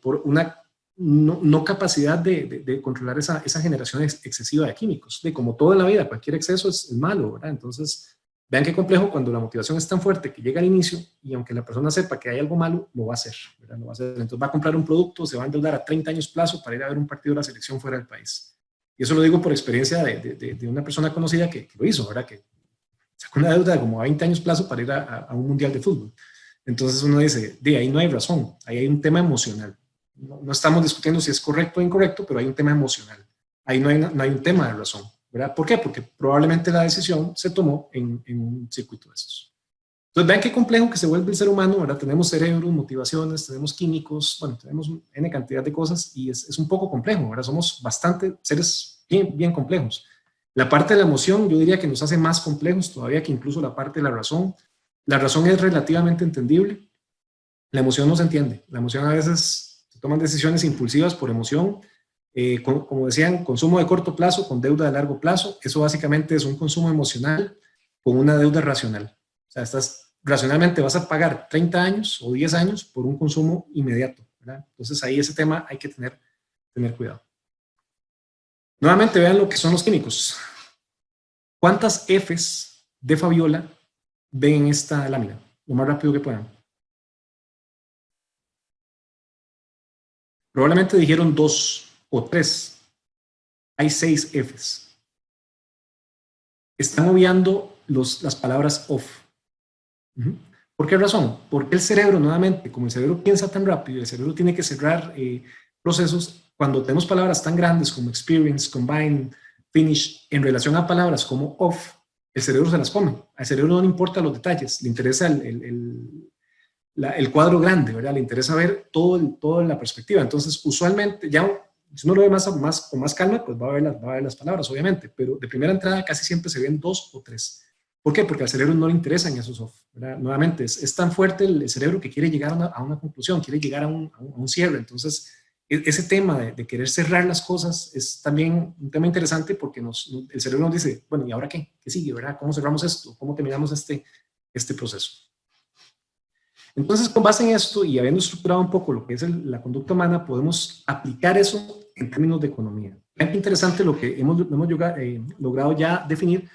Speaker 2: por una no capacidad de controlar esa generación excesiva de químicos. De como todo en la vida, cualquier exceso es malo, ¿verdad? Entonces, vean qué complejo cuando la motivación es tan fuerte que llega al inicio y aunque la persona sepa que hay algo malo, lo va a hacer, ¿verdad? Lo va a hacer. Entonces va a comprar un producto, se va a endeudar a 30 años plazo para ir a ver un partido de la selección fuera del país. Y eso lo digo por experiencia de una persona conocida que lo hizo, ¿verdad? Que sacó una deuda de como a 20 años plazo para ir a un mundial de fútbol. Entonces uno dice, de ahí no hay razón, ahí hay un tema emocional. No estamos discutiendo si es correcto o incorrecto, pero hay un tema emocional. Ahí no hay un tema de razón, ¿verdad? ¿Por qué? Porque probablemente la decisión se tomó en un circuito de esos. Entonces vean qué complejo que se vuelve el ser humano, ¿verdad? Tenemos cerebros, motivaciones, tenemos químicos, bueno, tenemos N cantidad de cosas y es un poco complejo, ¿verdad? Somos bastante seres bien complejos. La parte de la emoción yo diría que nos hace más complejos todavía que incluso la parte de la razón. La razón es relativamente entendible, la emoción no se entiende. La emoción a veces se toman decisiones impulsivas por emoción, como decían, consumo de corto plazo con deuda de largo plazo. Eso básicamente es un consumo emocional con una deuda racional. O sea, racionalmente vas a pagar 30 años o 10 años por un consumo inmediato, ¿verdad? Entonces ahí ese tema hay que tener cuidado. Nuevamente vean lo que son los químicos. ¿Cuántas Fs de Fabiola ven en esta lámina? Lo más rápido que puedan. Probablemente dijeron 2 o 3. Hay 6 Fs. Están obviando las palabras off. ¿Por qué razón? Porque el cerebro, nuevamente, como el cerebro piensa tan rápido, el cerebro tiene que cerrar procesos. Cuando tenemos palabras tan grandes como experience, combine, finish, en relación a palabras como off, el cerebro se las come. Al cerebro no le importan los detalles, le interesa el cuadro grande, ¿verdad? Le interesa ver todo en la perspectiva. Entonces, usualmente, ya si uno lo ve con más calma, pues va a ver las palabras, obviamente, pero de primera entrada casi siempre se ven 2 o 3. ¿Por qué? Porque al cerebro no le interesan esos off, ¿verdad? Nuevamente, es tan fuerte el cerebro que quiere llegar a una conclusión, quiere llegar a un cierre. Entonces, ese tema de querer cerrar las cosas es también un tema interesante porque el cerebro nos dice, bueno, ¿y ahora qué? ¿Qué sigue, verdad? ¿Cómo cerramos esto? ¿Cómo terminamos este proceso? Entonces, con base en esto y habiendo estructurado un poco lo que es la conducta humana, podemos aplicar eso en términos de economía. Vean qué interesante lo que hemos logrado ya definir.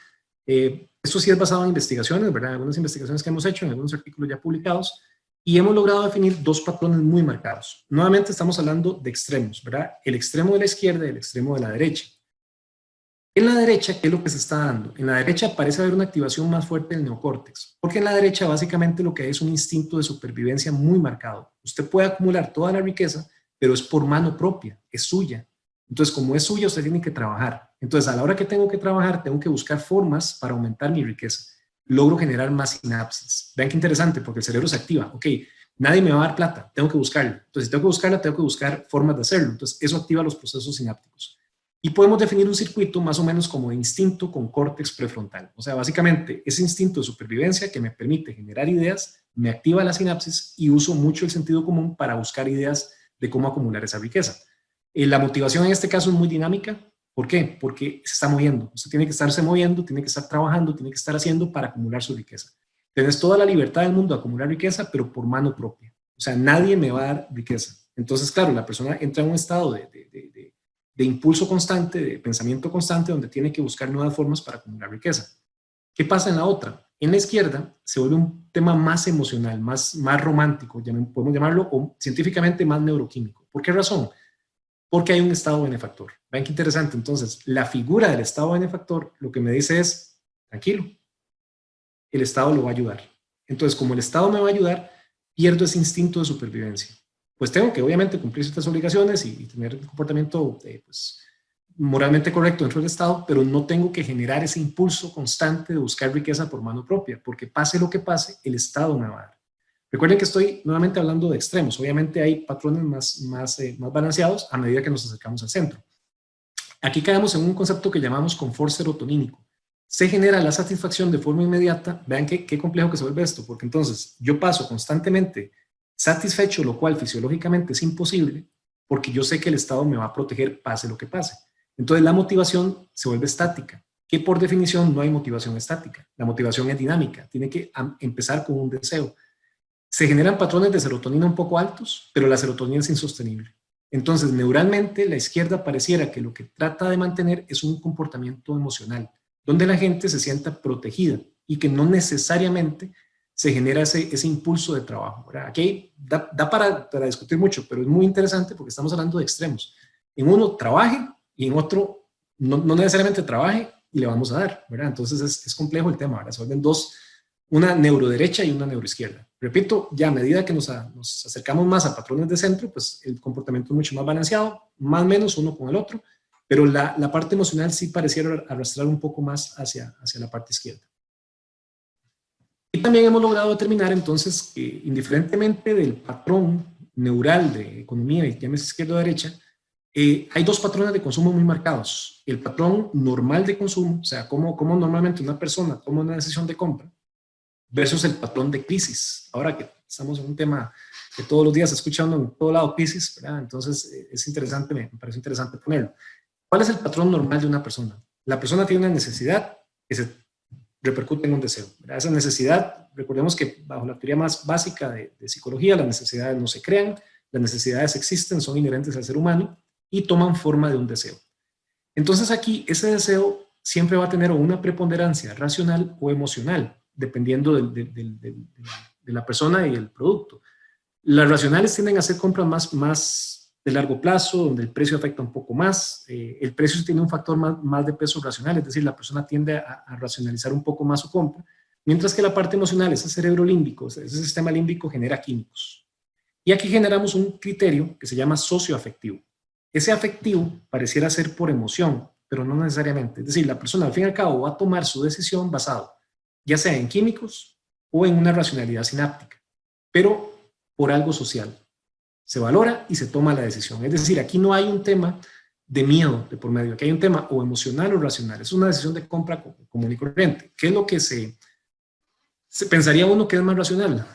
Speaker 2: Esto sí es basado en investigaciones, ¿verdad? Algunas investigaciones que hemos hecho, en algunos artículos ya publicados, y hemos logrado definir 2 patrones muy marcados. Nuevamente estamos hablando de extremos, ¿verdad? El extremo de la izquierda y el extremo de la derecha. En la derecha, ¿qué es lo que se está dando? En la derecha parece haber una activación más fuerte del neocórtex, porque en la derecha básicamente lo que hay es un instinto de supervivencia muy marcado. Usted puede acumular toda la riqueza, pero es por mano propia, es suya. Entonces, como es suya, usted tiene que trabajar. Entonces, a la hora que tengo que trabajar, tengo que buscar formas para aumentar mi riqueza. Logro generar más sinapsis. Vean qué interesante, porque el cerebro se activa. Ok, nadie me va a dar plata, tengo que buscarla. Entonces, si tengo que buscarla, tengo que buscar formas de hacerlo. Entonces, eso activa los procesos sinápticos. Y podemos definir un circuito más o menos como de instinto con córtex prefrontal. O sea, básicamente, ese instinto de supervivencia que me permite generar ideas, me activa la sinapsis y uso mucho el sentido común para buscar ideas de cómo acumular esa riqueza. La motivación en este caso es muy dinámica. ¿Por qué? Porque se está moviendo. Usted tiene que estarse moviendo, tiene que estar trabajando, tiene que estar haciendo para acumular su riqueza. Tienes toda la libertad del mundo de acumular riqueza, pero por mano propia. O sea, nadie me va a dar riqueza. Entonces, claro, la persona entra en un estado de impulso constante, de pensamiento constante, donde tiene que buscar nuevas formas para acumular riqueza. ¿Qué pasa en la otra? En la izquierda se vuelve un tema más emocional, más romántico, podemos llamarlo, o científicamente más neuroquímico. ¿Por qué razón? Porque hay un estado benefactor. Vean qué interesante. Entonces, la figura del estado benefactor lo que me dice es, tranquilo, el estado lo va a ayudar. Entonces, como el estado me va a ayudar, pierdo ese instinto de supervivencia. Pues tengo que obviamente cumplir ciertas obligaciones y tener un comportamiento pues, moralmente correcto dentro del Estado, pero no tengo que generar ese impulso constante de buscar riqueza por mano propia, porque pase lo que pase, el Estado me va a dar. Recuerden que estoy nuevamente hablando de extremos. Obviamente hay patrones más balanceados a medida que nos acercamos al centro. Aquí caemos en un concepto que llamamos confort serotonínico. Se genera la satisfacción de forma inmediata. Vean qué complejo que se vuelve esto, porque entonces yo paso constantemente satisfecho, lo cual fisiológicamente es imposible, porque yo sé que el Estado me va a proteger pase lo que pase. Entonces la motivación se vuelve estática, que por definición no hay motivación estática. La motivación es dinámica, tiene que empezar con un deseo. Se generan patrones de serotonina un poco altos, pero la serotonina es insostenible. Entonces, neuralmente, la izquierda pareciera que lo que trata de mantener es un comportamiento emocional, donde la gente se sienta protegida y que no necesariamente se genera ese impulso de trabajo, ¿verdad? Aquí da para discutir mucho, pero es muy interesante porque estamos hablando de extremos. En uno trabaje y en otro no necesariamente trabaje y le vamos a dar, ¿verdad? Entonces es complejo el tema, ¿verdad? Se vuelven dos, una neuroderecha y una neuroizquierda. Repito, ya a medida que nos acercamos más a patrones de centro, pues el comportamiento es mucho más balanceado, más o menos uno con el otro, pero la parte emocional sí pareciera arrastrar un poco más hacia la parte izquierda. Y también hemos logrado determinar entonces que indiferentemente del patrón neural de economía, y llámese izquierda o derecha, hay dos patrones de consumo muy marcados. El patrón normal de consumo, o sea, cómo normalmente una persona toma una decisión de compra, versus el patrón de crisis. Ahora que estamos en un tema que todos los días escuchando en todo lado crisis, ¿verdad? Entonces es interesante, me parece interesante ponerlo. ¿Cuál es el patrón normal de una persona? La persona tiene una necesidad que se repercute en un deseo, ¿verdad? Esa necesidad, recordemos que bajo la teoría más básica de psicología, las necesidades no se crean, las necesidades existen, son inherentes al ser humano y toman forma de un deseo. Entonces aquí ese deseo siempre va a tener una preponderancia racional o emocional, dependiendo de la persona y el producto. Las racionales tienden a hacer compras más de largo plazo, donde el precio afecta un poco más. El precio tiene un factor más de peso racional, es decir, la persona tiende a racionalizar un poco más su compra, mientras que la parte emocional, ese cerebro límbico, ese sistema límbico genera químicos. Y aquí generamos un criterio que se llama socioafectivo. Ese afectivo pareciera ser por emoción, pero no necesariamente. Es decir, la persona al fin y al cabo va a tomar su decisión basado ya sea en químicos o en una racionalidad sináptica, pero por algo social. Se valora y se toma la decisión. Es decir, aquí no hay un tema de miedo de por medio, aquí hay un tema o emocional o racional. Es una decisión de compra común y corriente. ¿Qué es lo que se pensaría uno que es más racional?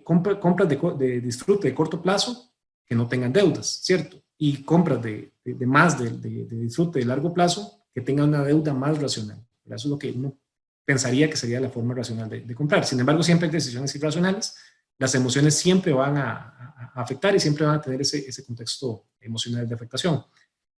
Speaker 2: Compras de disfrute de corto plazo que no tengan deudas, ¿cierto? Y compras de disfrute de largo plazo que tengan una deuda más racional. Eso es lo que uno pensaría que sería la forma racional de comprar. Sin embargo, siempre hay decisiones irracionales. Las emociones siempre van a afectar y siempre van a tener ese contexto emocional de afectación.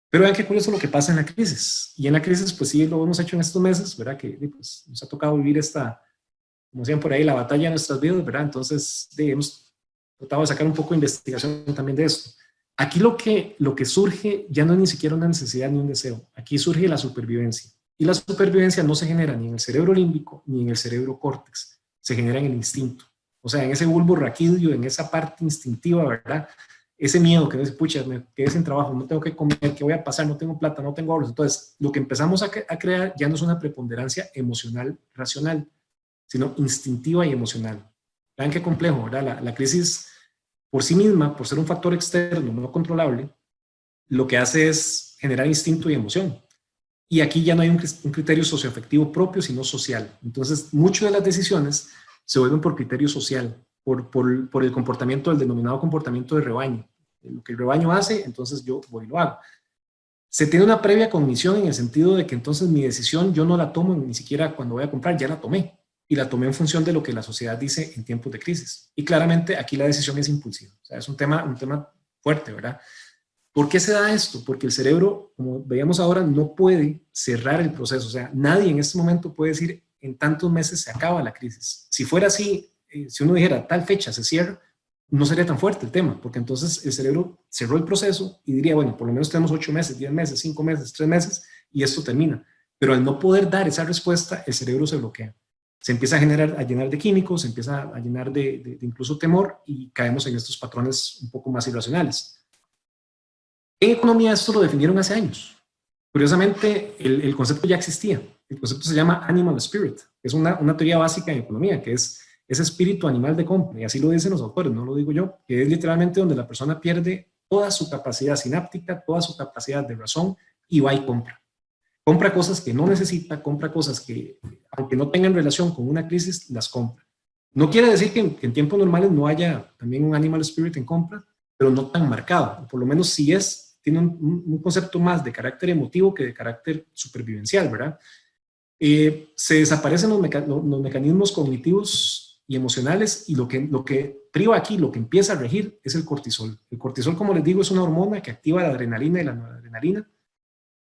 Speaker 2: Pero vean qué curioso lo que pasa en la crisis. Y en la crisis, pues sí, lo hemos hecho en estos meses, ¿verdad? Que pues, nos ha tocado vivir como decían por ahí, la batalla de nuestras vidas, ¿verdad? Entonces, hemos tratado de sacar un poco de investigación también de esto. Aquí lo que surge ya no es ni siquiera una necesidad ni un deseo. Aquí surge la supervivencia. Y la supervivencia no se genera ni en el cerebro límbico ni en el cerebro córtex, se genera en el instinto. O sea, en ese bulbo raquídeo, en esa parte instintiva, ¿verdad? Ese miedo que dice, pucha, me quedé sin trabajo, no tengo que comer, ¿qué voy a pasar? No tengo plata, no tengo ahorros. Entonces, lo que empezamos a crear ya no es una preponderancia emocional, racional, sino instintiva y emocional. Vean qué complejo, ¿verdad? La crisis por sí misma, por ser un factor externo no controlable, lo que hace es generar instinto y emoción. Y aquí ya no hay un criterio socioafectivo propio, sino social. Entonces, muchas de las decisiones se vuelven por criterio social, por el comportamiento, el denominado comportamiento de rebaño. Lo que el rebaño hace, entonces yo voy y lo hago. Se tiene una previa cognición en el sentido de que entonces mi decisión yo no la tomo ni siquiera cuando voy a comprar, ya la tomé. Y la tomé en función de lo que la sociedad dice en tiempos de crisis. Y claramente aquí la decisión es impulsiva. O sea, es un tema fuerte, ¿verdad? ¿Por qué se da esto? Porque el cerebro, como veíamos ahora, no puede cerrar el proceso. O sea, nadie en este momento puede decir en tantos meses se acaba la crisis. Si fuera así, si uno dijera tal fecha se cierra, no sería tan fuerte el tema, porque entonces el cerebro cerró el proceso y diría, bueno, por lo menos tenemos 8 meses, 10 meses, 5 meses, 3 meses y esto termina. Pero al no poder dar esa respuesta, el cerebro se bloquea. Se empieza a llenar de químicos, se empieza a llenar de incluso temor y caemos en estos patrones un poco más irracionales. En economía esto lo definieron hace años. Curiosamente, el concepto ya existía. El concepto se llama animal spirit. Es una teoría básica en economía, que es ese espíritu animal de compra, y así lo dicen los autores, no lo digo yo, que es literalmente donde la persona pierde toda su capacidad sináptica, toda su capacidad de razón, y va y compra. Compra cosas que no necesita, compra cosas que, aunque no tengan relación con una crisis, las compra. No quiere decir que en tiempos normales no haya también un animal spirit en compra, pero no tan marcado. Por lo menos si es, tiene un concepto más de carácter emotivo que de carácter supervivencial, ¿verdad? Se desaparecen los mecanismos cognitivos y emocionales, y lo que priva aquí, lo que empieza a regir, es el cortisol. El cortisol, como les digo, es una hormona que activa la adrenalina y la noradrenalina,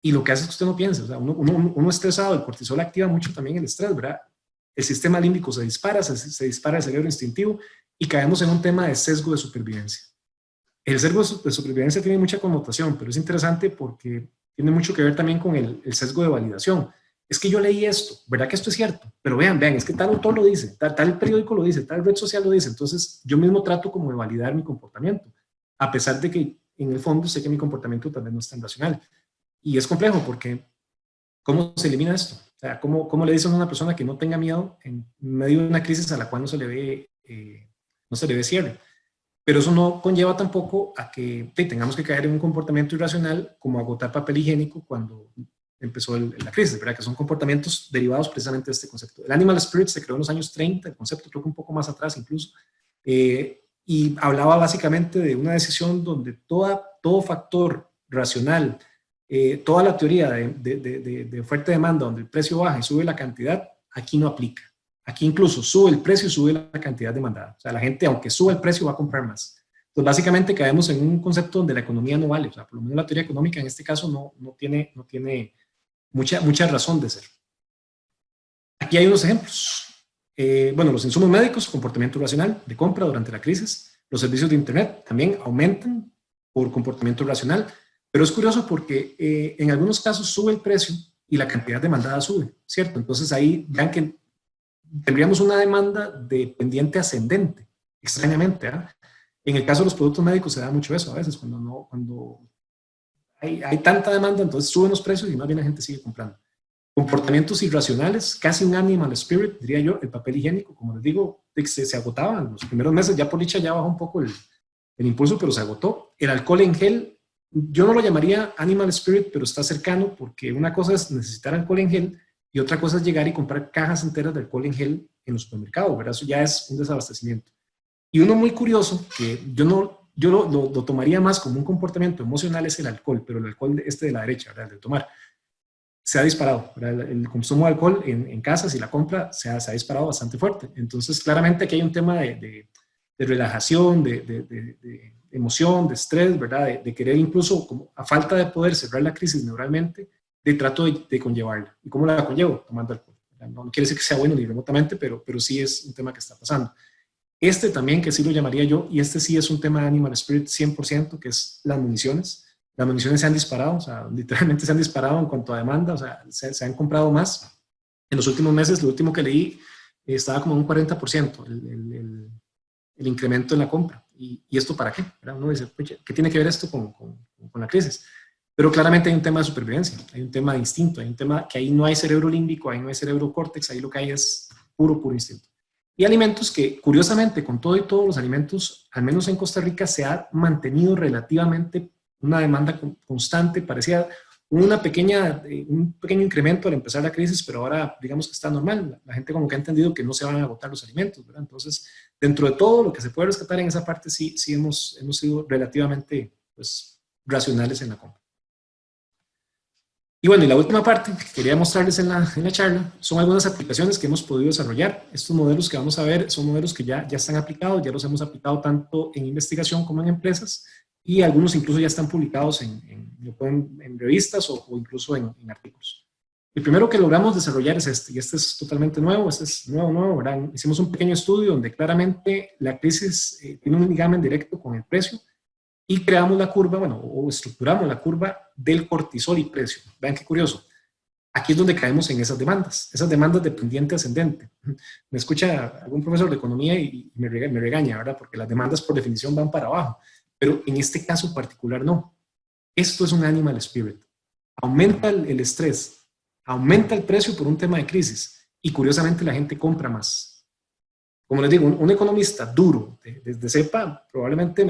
Speaker 2: y lo que hace es que usted no piense. O sea, uno estresado, el cortisol activa mucho también el estrés, ¿verdad? El sistema límbico se dispara, se dispara el cerebro instintivo, y caemos en un tema de sesgo de supervivencia. El sesgo de supervivencia tiene mucha connotación, pero es interesante porque tiene mucho que ver también con el sesgo de validación. Es que yo leí esto, ¿verdad que esto es cierto? Pero vean, es que tal autor lo dice, tal periódico lo dice, tal red social lo dice, entonces yo mismo trato como de validar mi comportamiento, a pesar de que en el fondo sé que mi comportamiento tal vez no es tan racional. Y es complejo porque ¿cómo se elimina esto? O sea, ¿cómo le dicen a una persona que no tenga miedo en medio de una crisis a la cual no se le ve cierre? Pero eso no conlleva tampoco a que tengamos que caer en un comportamiento irracional como agotar papel higiénico cuando empezó la crisis, ¿verdad? Que son comportamientos derivados precisamente de este concepto. El Animal Spirit se creó en los años 30, el concepto creo que un poco más atrás incluso, y hablaba básicamente de una decisión donde todo factor racional, toda la teoría de oferta y demanda, donde el precio baja y sube la cantidad, aquí no aplica. Aquí incluso sube el precio y sube la cantidad demandada. O sea, la gente, aunque suba el precio, va a comprar más. Entonces, básicamente caemos en un concepto donde la economía no vale. O sea, por lo menos la teoría económica en este caso no tiene mucha razón de ser. Aquí hay unos ejemplos. Bueno, los insumos médicos, comportamiento racional de compra durante la crisis. Los servicios de Internet también aumentan por comportamiento racional. Pero es curioso porque en algunos casos sube el precio y la cantidad demandada sube, ¿cierto? Entonces ahí vean que tendríamos una demanda de pendiente ascendente, extrañamente. En el caso de los productos médicos se da mucho eso a veces, cuando hay tanta demanda, entonces suben los precios y más bien la gente sigue comprando. Comportamientos irracionales, casi un animal spirit, diría yo. El papel higiénico, como les digo, se agotaba en los primeros meses, ya por dicha ya bajó un poco el impulso, pero se agotó. El alcohol en gel, yo no lo llamaría animal spirit, pero está cercano, porque una cosa es necesitar alcohol en gel y otra cosa es llegar y comprar cajas enteras de alcohol en gel en los supermercados, ¿verdad? Eso ya es un desabastecimiento. Y uno muy curioso, que yo lo tomaría más como un comportamiento emocional, es el alcohol, pero el alcohol de la derecha, ¿verdad? El de tomar, se ha disparado, ¿verdad? El consumo de alcohol en casas y la compra se ha disparado bastante fuerte. Entonces, claramente aquí hay un tema de relajación, de emoción, de estrés, ¿verdad? De querer incluso, como a falta de poder cerrar la crisis neuralmente, de trato de conllevarla. ¿Y cómo la conllevo? Tomando alcohol. No quiere decir que sea bueno ni remotamente, pero sí es un tema que está pasando. Este también, que sí lo llamaría yo, y este sí es un tema de Animal Spirit 100%, que es las municiones. Las municiones se han disparado, o sea, literalmente se han disparado en cuanto a demanda, o sea, se han comprado más. En los últimos meses, lo último que leí, estaba como un 40% el incremento en la compra. ¿Y esto para qué? ¿Verdad? Uno dice, ¿qué tiene que ver esto con la crisis? Pero claramente hay un tema de supervivencia, hay un tema de instinto, hay un tema que ahí no hay cerebro límbico, ahí no hay cerebro córtex, ahí lo que hay es puro instinto. Y alimentos que, curiosamente, con todo y todos los alimentos, al menos en Costa Rica, se ha mantenido relativamente una demanda constante, parecía un pequeño incremento al empezar la crisis, pero ahora digamos que está normal. La gente como que ha entendido que no se van a agotar los alimentos, ¿verdad? Entonces, dentro de todo lo que se puede rescatar en esa parte, sí hemos sido relativamente pues, racionales en la compra. Y bueno, y la última parte que quería mostrarles en la charla son algunas aplicaciones que hemos podido desarrollar. Estos modelos que vamos a ver son modelos que ya están aplicados, ya los hemos aplicado tanto en investigación como en empresas, y algunos incluso ya están publicados en revistas o incluso en artículos. El primero que logramos desarrollar es este, y este es totalmente nuevo, este es nuevo, ¿verdad? Hicimos un pequeño estudio donde claramente la crisis tiene un ligamen directo con el precio, y creamos la curva, o estructuramos la curva del cortisol y precio. Vean qué curioso. Aquí es donde caemos en esas demandas de pendiente ascendente. Me escucha algún profesor de economía y me regaña, ¿verdad? Porque las demandas por definición van para abajo. Pero en este caso particular no. Esto es un animal spirit. Aumenta el estrés, aumenta el precio por un tema de crisis y curiosamente la gente compra más. como les digo, un economista duro, desde cepa, probablemente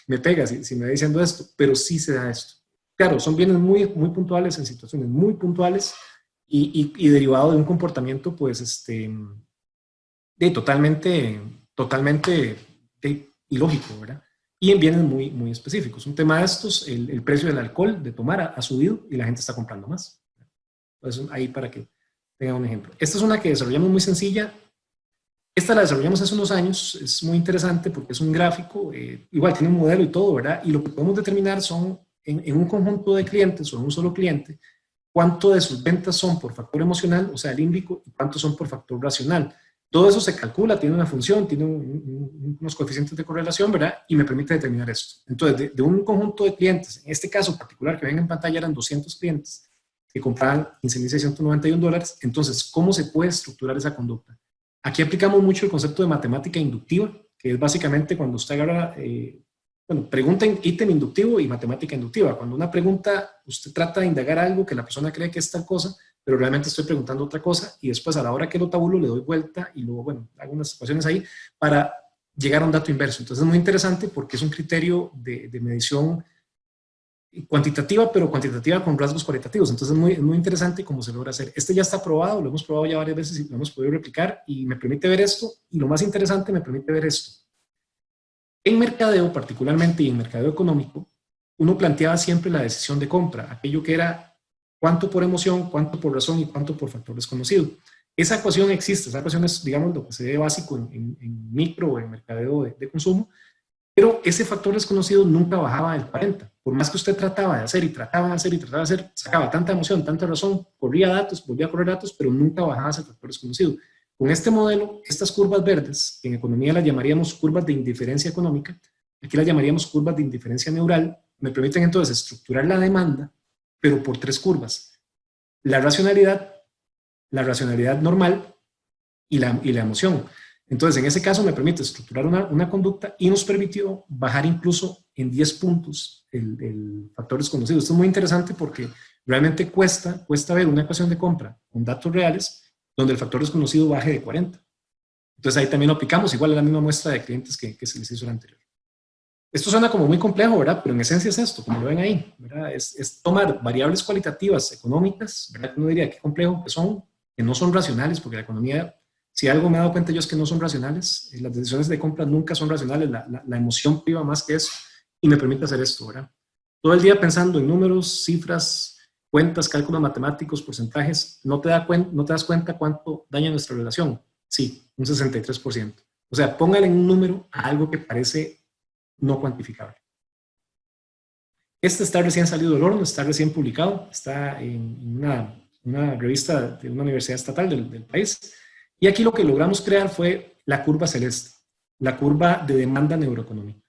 Speaker 2: me pega si me va diciendo esto, pero sí se da esto. Claro, son bienes muy, muy puntuales en situaciones muy puntuales y derivado de un comportamiento, pues, totalmente ilógico, ¿verdad? Y en bienes muy, muy específicos. Un tema de estos, el precio del alcohol de tomar ha subido y la gente está comprando más. Entonces, ahí para que tengan un ejemplo. Esta es una que desarrollamos muy sencilla. Esta la desarrollamos hace unos años, es muy interesante porque es un gráfico, igual tiene un modelo y todo, ¿verdad? Y lo que podemos determinar son, en un conjunto de clientes o en un solo cliente, cuánto de sus ventas son por factor emocional, o sea, el límbico, y cuánto son por factor racional. Todo eso se calcula, tiene una función, tiene unos coeficientes de correlación, ¿verdad? Y me permite determinar esto. Entonces, de un conjunto de clientes, en este caso particular que ven en pantalla eran 200 clientes que compraban $15,691, entonces, ¿cómo se puede estructurar esa conducta? Aquí aplicamos mucho el concepto de matemática inductiva, que es básicamente cuando usted agarra, pregunta ítem inductivo y matemática inductiva. Cuando una pregunta, usted trata de indagar algo que la persona cree que es tal cosa, pero realmente estoy preguntando otra cosa y después a la hora que lo tabulo le doy vuelta y luego, hago unas ecuaciones ahí para llegar a un dato inverso. Entonces es muy interesante porque es un criterio de medición cuantitativa, pero cuantitativa con rasgos cualitativos. Entonces es muy interesante cómo se logra hacer. Este ya está probado, lo hemos probado ya varias veces y lo hemos podido replicar y me permite ver esto. Y lo más interesante, me permite ver esto. En mercadeo, particularmente, y en mercadeo económico, uno planteaba siempre la decisión de compra, aquello que era cuánto por emoción, cuánto por razón y cuánto por factor desconocido. Esa ecuación existe, esa ecuación es, digamos, lo que se ve básico en micro o en mercadeo de consumo, pero ese factor desconocido nunca bajaba del 40. Por más que usted trataba de hacer y trataba de hacer y trataba de hacer, sacaba tanta emoción, tanta razón, corría datos, volvía a correr datos, pero nunca bajaba ese factor desconocido. Con este modelo, estas curvas verdes, que en economía las llamaríamos curvas de indiferencia económica, aquí las llamaríamos curvas de indiferencia neural, me permiten entonces estructurar la demanda, pero por tres curvas. La racionalidad normal y la emoción. Entonces, en ese caso me permite estructurar una conducta y nos permitió bajar incluso en 10 puntos el factor desconocido. Esto es muy interesante porque realmente cuesta ver una ecuación de compra con datos reales donde el factor desconocido baje de 40. Entonces ahí también lo aplicamos, igual a la misma muestra de clientes que se les hizo la anterior. Esto suena como muy complejo, ¿verdad? Pero en esencia es esto, como lo ven ahí, ¿verdad? Es tomar variables cualitativas económicas, ¿verdad? Uno diría qué complejo que no son racionales, porque la economía, si algo me he dado cuenta yo es que no son racionales, las decisiones de compra nunca son racionales, la emoción priva más que eso, y me permite hacer esto, ¿verdad? Todo el día pensando en números, cifras, cuentas, cálculos matemáticos, porcentajes, no te das cuenta cuánto daña nuestra relación. Sí, un 63%. O sea, póngale un número a algo que parece no cuantificable. Este está recién salido del horno, está recién publicado, está en una revista de una universidad estatal del país. Y aquí lo que logramos crear fue la curva celeste, la curva de demanda neuroeconómica.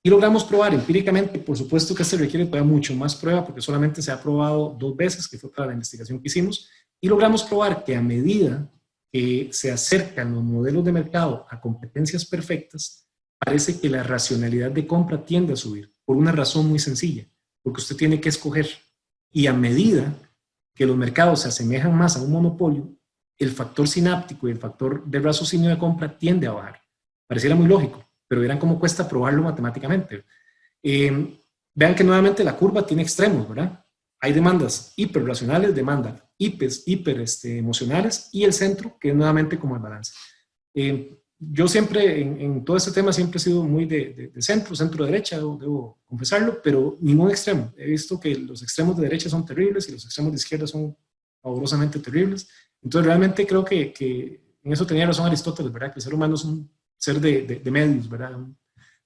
Speaker 2: Y logramos probar empíricamente, por supuesto que este requiere todavía mucho más prueba porque solamente se ha probado 2 veces, que fue para la investigación que hicimos, y logramos probar que a medida que se acercan los modelos de mercado a competencias perfectas, parece que la racionalidad de compra tiende a subir, por una razón muy sencilla, porque usted tiene que escoger, y a medida que los mercados se asemejan más a un monopolio, el factor sináptico y el factor de raciocinio de compra tiende a bajar. Pareciera muy lógico, pero verán cómo cuesta probarlo matemáticamente. Vean que nuevamente la curva tiene extremos, ¿verdad? Hay demandas hiperracionales, demandas hiper emocionales y el centro, que es nuevamente como el balance. Yo siempre, en todo este tema, siempre he sido muy de centro derecha, debo confesarlo, pero ningún extremo. He visto que los extremos de derecha son terribles y los extremos de izquierda son favorosamente terribles. Entonces, realmente creo que en eso tenía razón Aristóteles, ¿verdad? Que el ser humano es un ser de medios, ¿verdad?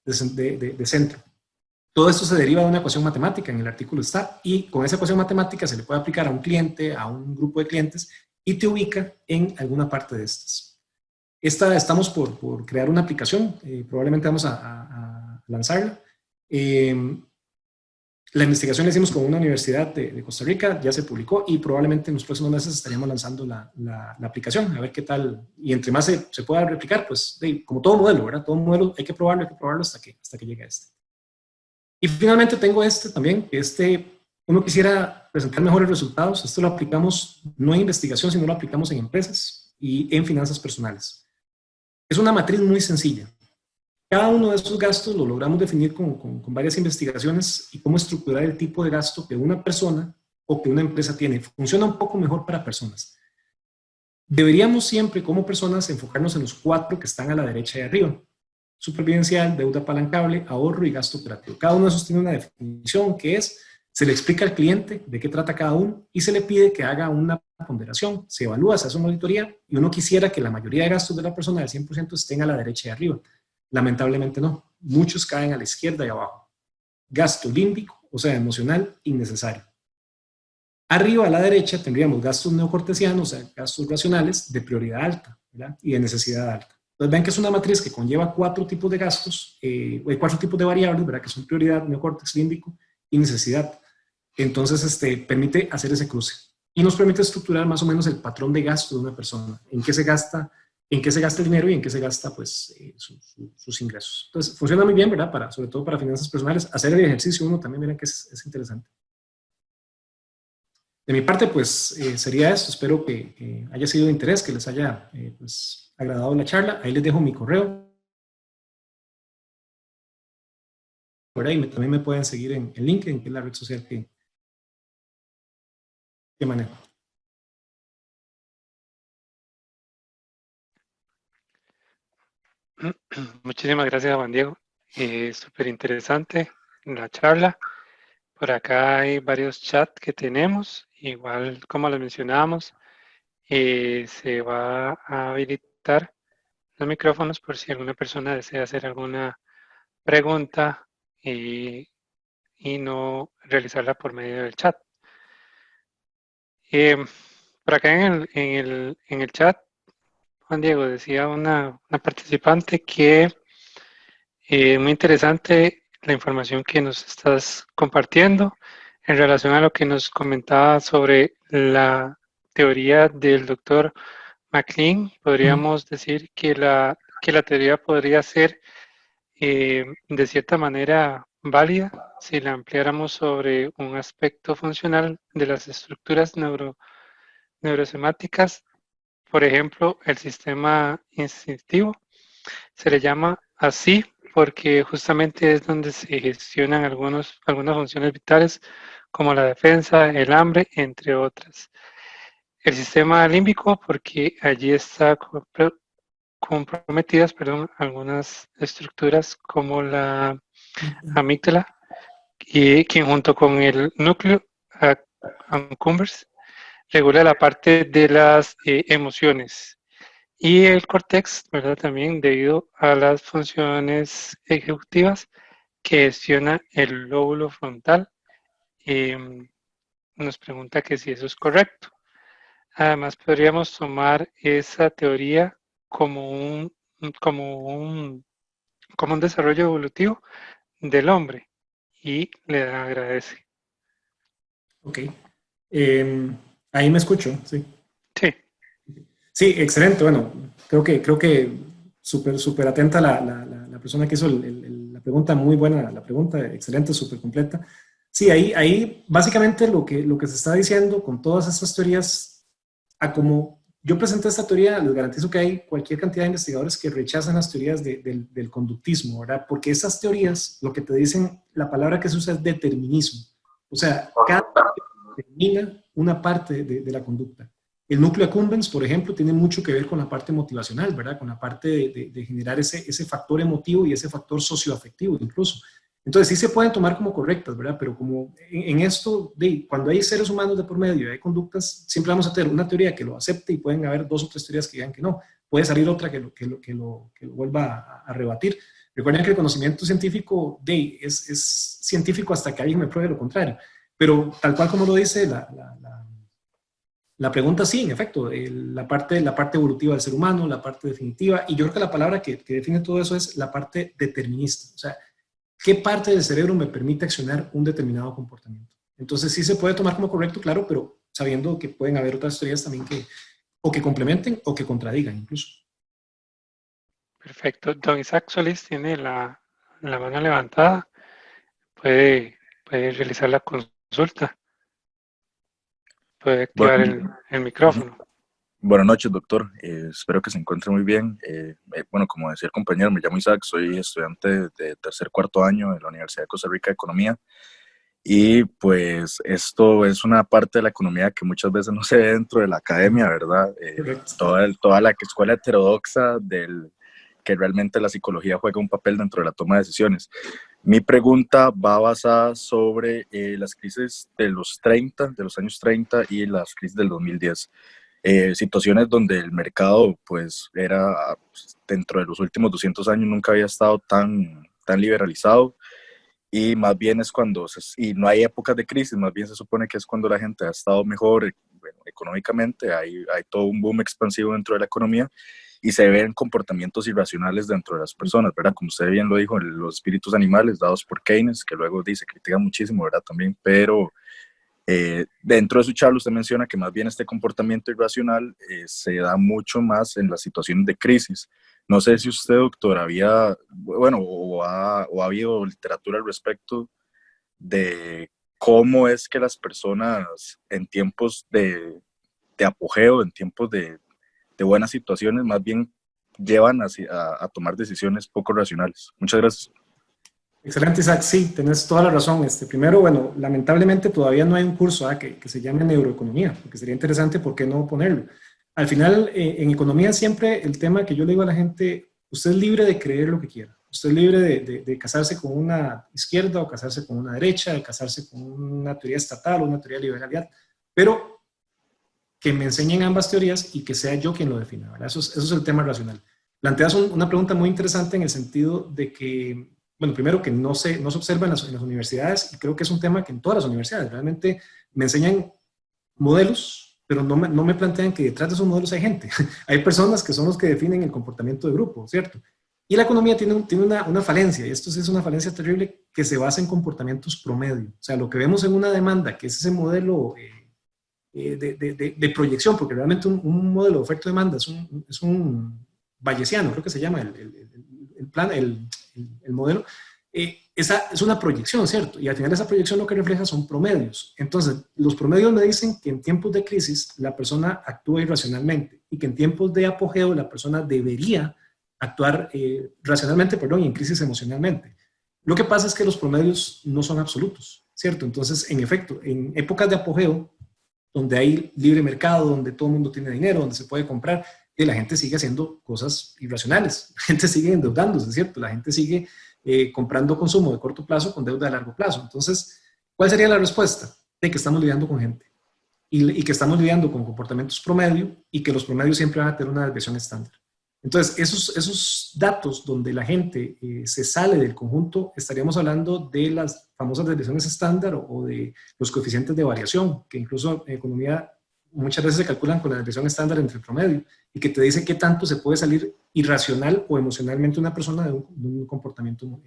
Speaker 2: De centro. Todo esto se deriva de una ecuación matemática, en el artículo está, y con esa ecuación matemática se le puede aplicar a un cliente, a un grupo de clientes, y te ubica en alguna parte de estas. Estamos por crear una aplicación, probablemente vamos a lanzarla. La investigación la hicimos con una universidad de Costa Rica, ya se publicó y probablemente en los próximos meses estaríamos lanzando la aplicación, a ver qué tal. Y entre más se pueda replicar, pues como todo modelo, ¿verdad? Todo modelo hay que probarlo hasta que llegue a este. Y finalmente tengo este también, que uno quisiera presentar mejores resultados. Esto lo aplicamos no en investigación, sino lo aplicamos en empresas y en finanzas personales. Es una matriz muy sencilla. Cada uno de esos gastos lo logramos definir con varias investigaciones y cómo estructurar el tipo de gasto que una persona o que una empresa tiene. Funciona un poco mejor para personas. Deberíamos siempre, como personas, enfocarnos en los 4 que están a la derecha y arriba. Supervivencial, deuda apalancable, ahorro y gasto operativo. Cada uno de esos tiene una definición que es, se le explica al cliente de qué trata cada uno y se le pide que haga una ponderación. Se evalúa, se hace una auditoría y uno quisiera que la mayoría de gastos de la persona del 100% estén a la derecha y arriba. Lamentablemente no. Muchos caen a la izquierda y abajo. Gasto límbico, o sea, emocional, innecesario. Arriba a la derecha tendríamos gastos neocortesianos, o sea, gastos racionales de prioridad alta, ¿verdad? Y de necesidad alta. Entonces ven que es una matriz que conlleva 4 tipos de gastos, 4 tipos de variables, ¿verdad? Que son prioridad, neocórtex límbico y necesidad. Entonces, permite hacer ese cruce. Y nos permite estructurar más o menos el patrón de gasto de una persona, en qué se gasta el dinero y en qué se gasta, pues, sus ingresos. Entonces, funciona muy bien, ¿verdad? Sobre todo para finanzas personales. Hacer el ejercicio uno también, miren que es interesante. De mi parte, pues, sería esto. Espero que haya sido de interés, que les haya, pues, agradado la charla. Ahí les dejo mi correo, ¿verdad? Y también me pueden seguir en LinkedIn, que es la red social que manejo.
Speaker 1: Muchísimas gracias, Juan Diego. Súper interesante la charla. Por acá hay varios chats que tenemos. Igual, como lo mencionábamos, se va a habilitar los micrófonos por si alguna persona desea hacer alguna pregunta y no realizarla por medio del chat. Por acá en el chat, Juan Diego decía una participante que muy interesante la información que nos estás compartiendo en relación a lo que nos comentaba sobre la teoría del doctor MacLean. Podríamos decir que la teoría podría ser de cierta manera válida si la ampliáramos sobre un aspecto funcional de las estructuras neurosemáticas. Por ejemplo, el sistema instintivo se le llama así porque justamente es donde se gestionan algunas funciones vitales como la defensa, el hambre, entre otras. El sistema límbico porque allí está comprometidas, algunas estructuras como la amígdala, y quien junto con el núcleo accumbens regula la parte de las emociones. Y el córtex, ¿verdad? También debido a las funciones ejecutivas que gestiona el lóbulo frontal. Eh, Nos pregunta que si eso es correcto. Además, podríamos tomar esa teoría como como un, como un desarrollo evolutivo del hombre y le agradece.
Speaker 2: Ok. Ahí me escucho, sí.
Speaker 1: Sí.
Speaker 2: Sí, excelente. Bueno, creo que súper atenta la persona que hizo la pregunta, muy buena la pregunta, excelente, súper completa. Sí, ahí básicamente lo que se está diciendo con todas estas teorías, a como yo presenté esta teoría, les garantizo que hay cualquier cantidad de investigadores que rechazan las teorías del conductismo, ¿verdad? Porque esas teorías, lo que te dicen, la palabra que se usa es determinismo. O sea, cada determina una parte de la conducta. El núcleo accumbens, por ejemplo, tiene mucho que ver con la parte motivacional, ¿verdad? Con la parte de generar ese factor emotivo y ese factor socioafectivo incluso. Entonces sí se pueden tomar como correctas, ¿verdad? Pero como en esto, cuando hay seres humanos de por medio y hay conductas, siempre vamos a tener una teoría que lo acepte y pueden haber 2 o 3 teorías que digan que no. Puede salir otra que lo vuelva a rebatir. Recuerden que el conocimiento científico es científico hasta que alguien me pruebe lo contrario. Pero tal cual como lo dice la pregunta, sí, en efecto, la parte evolutiva del ser humano, la parte definitiva, y yo creo que la palabra que define todo eso es la parte determinista. O sea, ¿qué parte del cerebro me permite accionar un determinado comportamiento? Entonces sí se puede tomar como correcto, claro, pero sabiendo que pueden haber otras teorías también que complementen o que contradigan incluso.
Speaker 1: Perfecto. Don Isaac Solís tiene la mano levantada. Puede realizar la consulta. Puede activar
Speaker 3: Bueno,
Speaker 1: el micrófono.
Speaker 3: Buenas noches, doctor. Espero que se encuentre muy bien. Bueno, como decía el compañero, me llamo Isaac, soy estudiante de tercer cuarto año de la Universidad de Costa Rica de Economía. Y pues esto es una parte de la economía que muchas veces no se ve dentro de la academia, ¿verdad? Toda la escuela heterodoxa del que realmente la psicología juega un papel dentro de la toma de decisiones. Mi pregunta va basada sobre las crisis de los 30, de los años 30 y las crisis del 2010. Situaciones donde el mercado, pues, era, dentro de los últimos 200 años, nunca había estado tan liberalizado, y más bien es cuando, y no hay épocas de crisis, más bien se supone que es cuando la gente ha estado mejor, bueno, económicamente, hay todo un boom expansivo dentro de la economía, y se ven comportamientos irracionales dentro de las personas, ¿verdad? Como usted bien lo dijo, los espíritus animales dados por Keynes, que luego dice, critica muchísimo, ¿verdad? También, pero dentro de su charla usted menciona que más bien este comportamiento irracional se da mucho más en las situaciones de crisis. No sé si usted, doctor, bueno, o ha habido literatura al respecto de cómo es que las personas en tiempos de apogeo, en tiempos de buenas situaciones, más bien llevan a tomar decisiones poco racionales. Muchas gracias.
Speaker 2: Excelente, Isaac. Sí, tenés toda la razón. Primero, bueno, lamentablemente todavía no hay un curso que se llame neuroeconomía, porque sería interesante, ¿por qué no ponerlo? Al final, en economía siempre el tema que yo le digo a la gente, usted es libre de creer lo que quiera. Usted es libre de casarse con una izquierda o casarse con una derecha, de casarse con una teoría estatal o una teoría de liberalidad, pero que me enseñen ambas teorías y que sea yo quien lo defina, ¿verdad? Eso es el tema racional. Planteas una pregunta muy interesante en el sentido de que, bueno, primero que no se observa en las universidades, y creo que es un tema que en todas las universidades realmente me enseñan modelos, pero no me plantean que detrás de esos modelos hay gente. Hay personas que son los que definen el comportamiento de grupo, ¿cierto? Y la economía tiene una falencia, y esto sí es una falencia terrible, que se basa en comportamientos promedio. O sea, lo que vemos en una demanda, que es ese modelo de proyección, porque realmente un modelo de oferta-demanda es un bayesiano, creo que se llama el plan, el modelo. Esa es una proyección, ¿cierto? Y al final esa proyección lo que refleja son promedios. Entonces, los promedios me dicen que en tiempos de crisis la persona actúa irracionalmente, y que en tiempos de apogeo la persona debería actuar racionalmente, perdón, y en crisis emocionalmente. Lo que pasa es que los promedios no son absolutos, ¿cierto? Entonces, en efecto, en épocas de apogeo, donde hay libre mercado, donde todo el mundo tiene dinero, donde se puede comprar, y la gente sigue haciendo cosas irracionales, la gente sigue endeudándose, ¿cierto? La gente sigue comprando consumo de corto plazo con deuda de largo plazo. Entonces, ¿cuál sería la respuesta? De que estamos lidiando con gente y que estamos lidiando con comportamientos promedio, y que los promedios siempre van a tener una desviación estándar. Entonces, esos datos donde la gente se sale del conjunto, estaríamos hablando de las famosas desviaciones estándar o de los coeficientes de variación, que incluso en economía muchas veces se calculan con la desviación estándar entre el promedio, y que te dice qué tanto se puede salir irracional o emocionalmente una persona de un comportamiento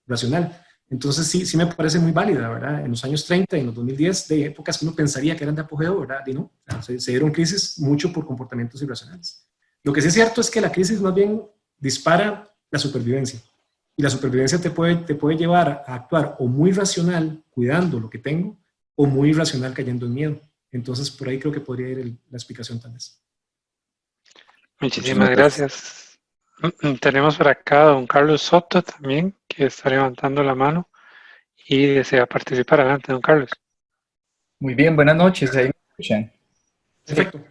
Speaker 2: racional. Entonces, sí me parece muy válida, ¿verdad? En los años 30 y en los 2010, de épocas que uno pensaría que eran de apogeo, ¿verdad? Y no, se dieron crisis mucho por comportamientos irracionales. Lo que sí es cierto es que la crisis más bien dispara la supervivencia. Y la supervivencia te puede llevar a actuar o muy racional, cuidando lo que tengo, o muy irracional, cayendo en miedo. Entonces, por ahí creo que podría ir la explicación tal vez.
Speaker 1: Muchísimas gracias. Tenemos por acá a don Carlos Soto también, que está levantando la mano y desea participar. Adelante, don Carlos.
Speaker 4: Muy bien, buenas noches. ¿Ahí me escuchan?
Speaker 2: Perfecto.
Speaker 4: Sí.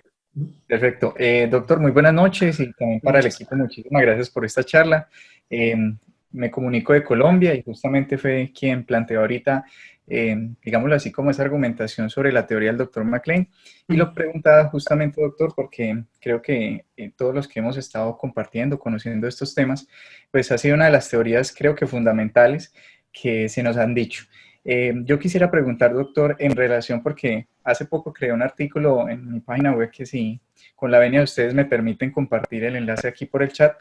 Speaker 4: Perfecto. Doctor, muy buenas noches, y también para el equipo, muchísimas gracias por esta charla. Me comunico de Colombia, y justamente fue quien planteó ahorita, digámoslo así, como esa argumentación sobre la teoría del doctor MacLean. Y lo preguntaba justamente, doctor, porque creo que todos los que hemos estado compartiendo, conociendo estos temas, pues ha sido una de las teorías, creo que fundamentales, que se nos han dicho. Yo quisiera preguntar, doctor, en relación, porque hace poco creé un artículo en mi página web, que si con la venia de ustedes me permiten compartir el enlace aquí por el chat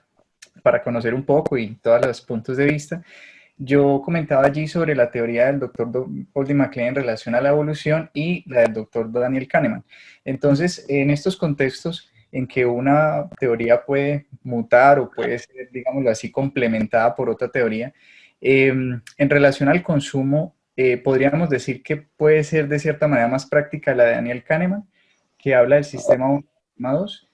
Speaker 4: para conocer un poco y todos los puntos de vista. Yo comentaba allí sobre la teoría del doctor Paul D. MacLean en relación a la evolución, y la del doctor Daniel Kahneman. Entonces, en estos contextos en que una teoría puede mutar o puede ser, digámoslo así, complementada por otra teoría, en relación al consumo, podríamos decir que puede ser de cierta manera más práctica la de Daniel Kahneman, que habla del sistema Sigma 2,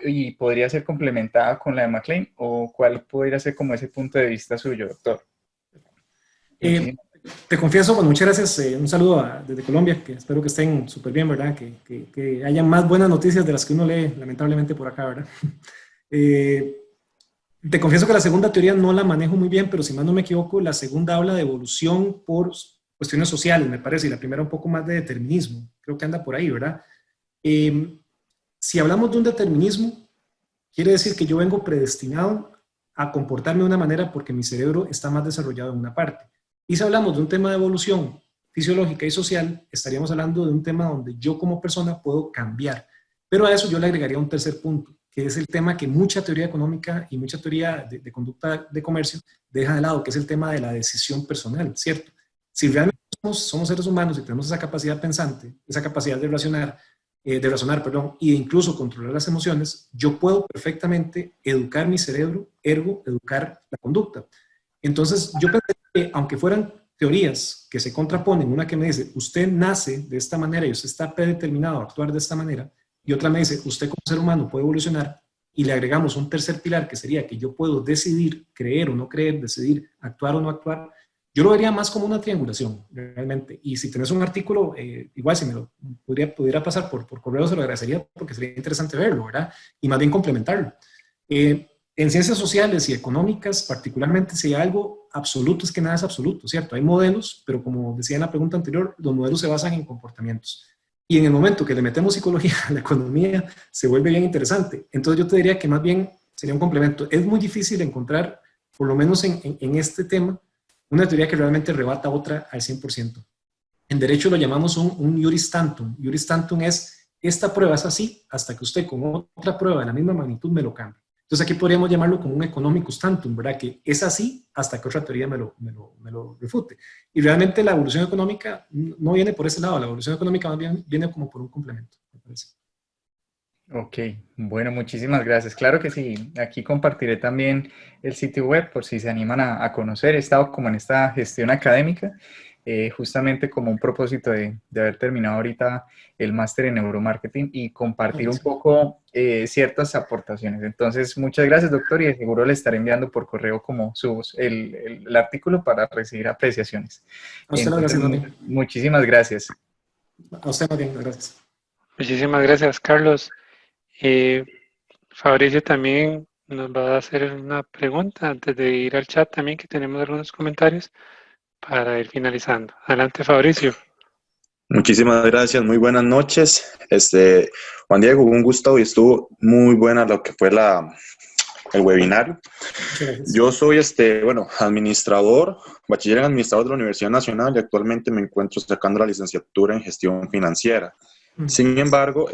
Speaker 4: y podría ser complementada con la de McLean, o cuál podría ser como ese punto de vista suyo, doctor.
Speaker 2: Te confieso, bueno, muchas gracias, un saludo desde Colombia, que espero que estén súper bien, ¿verdad? Que hayan más buenas noticias de las que uno lee, lamentablemente, por acá, ¿verdad? Te confieso que la segunda teoría no la manejo muy bien, pero si más no me equivoco, la segunda habla de evolución por cuestiones sociales, me parece, y la primera un poco más de determinismo. Creo que anda por ahí, ¿verdad? Si hablamos de un determinismo, quiere decir que yo vengo predestinado a comportarme de una manera porque mi cerebro está más desarrollado en una parte. Y si hablamos de un tema de evolución fisiológica y social, estaríamos hablando de un tema donde yo como persona puedo cambiar. Pero a eso yo le agregaría un tercer punto, que es el tema que mucha teoría económica y mucha teoría de conducta de comercio deja de lado, que es el tema de la decisión personal, ¿cierto? Si realmente somos seres humanos y tenemos esa capacidad pensante, esa capacidad de razonar, y de incluso controlar las emociones, yo puedo perfectamente educar mi cerebro, ergo, educar la conducta. Entonces, yo pensé que aunque fueran teorías que se contraponen, una que me dice, usted nace de esta manera y usted está predeterminado a actuar de esta manera, y otra me dice, usted como ser humano puede evolucionar, y le agregamos un tercer pilar que sería que yo puedo decidir creer o no creer, decidir actuar o no actuar, yo lo vería más como una triangulación, realmente. Y si tenés un artículo, igual si me lo pudiera pasar por correo, se lo agradecería porque sería interesante verlo, ¿verdad? Y más bien complementarlo. En ciencias sociales y económicas, particularmente, si hay algo absoluto, es que nada es absoluto, ¿cierto? Hay modelos, pero como decía en la pregunta anterior, los modelos se basan en comportamientos. Y en el momento que le metemos psicología a la economía, se vuelve bien interesante. Entonces yo te diría que más bien sería un complemento. Es muy difícil encontrar, por lo menos en este tema, una teoría que realmente rebata otra al 100%. En derecho lo llamamos un iuris tantum. Iuris tantum es, esta prueba es así hasta que usted con otra prueba de la misma magnitud me lo cambie. Entonces aquí podríamos llamarlo como un economicus tantum, ¿verdad? Que es así hasta que otra teoría me lo refute. Y realmente la evolución económica no viene por ese lado, la evolución económica más bien viene como por un complemento, me parece.
Speaker 4: Ok, bueno, muchísimas gracias. Claro que sí, aquí compartiré también el sitio web por si se animan a conocer. He estado como en esta gestión académica, justamente como un propósito de haber terminado ahorita el máster en neuromarketing y compartir un poco ciertas aportaciones. Entonces, muchas gracias, doctor, y de seguro le estaré enviando por correo como el artículo para recibir apreciaciones.
Speaker 2: A usted
Speaker 4: Entonces,
Speaker 2: gracias,
Speaker 4: muchísimas gracias.
Speaker 2: a usted más bien, gracias.
Speaker 1: Muchísimas gracias, Carlos. Fabricio también nos va a hacer una pregunta antes de ir al chat también, que tenemos algunos comentarios para ir finalizando. Adelante, Fabricio.
Speaker 3: Muchísimas gracias, muy buenas noches. Juan Diego, un gusto y estuvo muy buena lo que fue el webinario. Yo soy, administrador, bachiller en administrador de la Universidad Nacional y actualmente me encuentro sacando la licenciatura en gestión financiera. Sin embargo,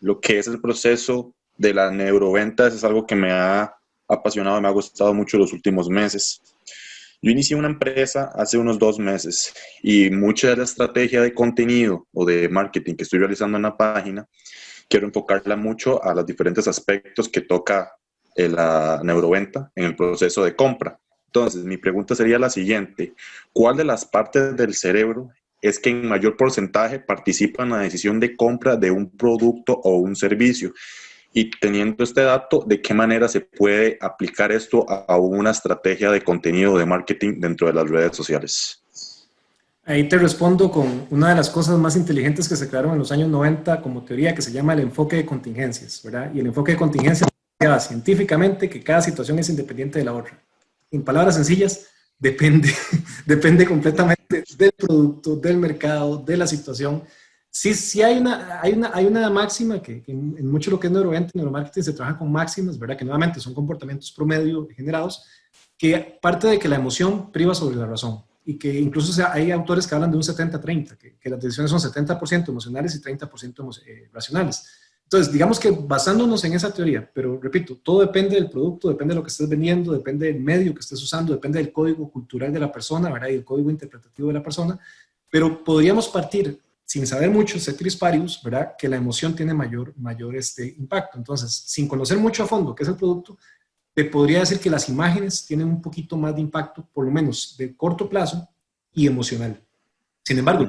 Speaker 3: lo que es el proceso de las neuroventas es algo que me ha apasionado y me ha gustado mucho los últimos meses. Yo inicié una empresa hace unos 2 meses y mucha de la estrategia de contenido o de marketing que estoy realizando en la página, quiero enfocarla mucho a los diferentes aspectos que toca la neuroventa en el proceso de compra. Entonces, mi pregunta sería la siguiente: ¿cuál de las partes del cerebro es que en mayor porcentaje participa en la decisión de compra de un producto o un servicio? Y teniendo este dato, ¿de qué manera se puede aplicar esto a una estrategia de contenido de marketing dentro de las redes sociales?
Speaker 2: Ahí te respondo con una de las cosas más inteligentes que se crearon en los años 90 como teoría, que se llama el enfoque de contingencias, ¿verdad? Y el enfoque de contingencias plantea científicamente que cada situación es independiente de la otra. En palabras sencillas, depende completamente del producto, del mercado, de la situación. Sí hay una máxima que en mucho lo que es neuroventa y neuromarketing se trabaja con máximas, ¿verdad? Que nuevamente son comportamientos promedio generados, que parte de que la emoción priva sobre la razón. Y que incluso hay autores que hablan de un 70-30, que las decisiones son 70% emocionales y 30% racionales. Entonces, digamos que basándonos en esa teoría, pero repito, todo depende del producto, depende de lo que estés vendiendo, depende del medio que estés usando, depende del código cultural de la persona, ¿verdad? Y el código interpretativo de la persona, pero podríamos partir, sin saber mucho, ceteris paribus, ¿verdad? Que la emoción tiene mayor impacto. Entonces, sin conocer mucho a fondo qué es el producto, te podría decir que las imágenes tienen un poquito más de impacto, por lo menos de corto plazo y emocional. Sin embargo,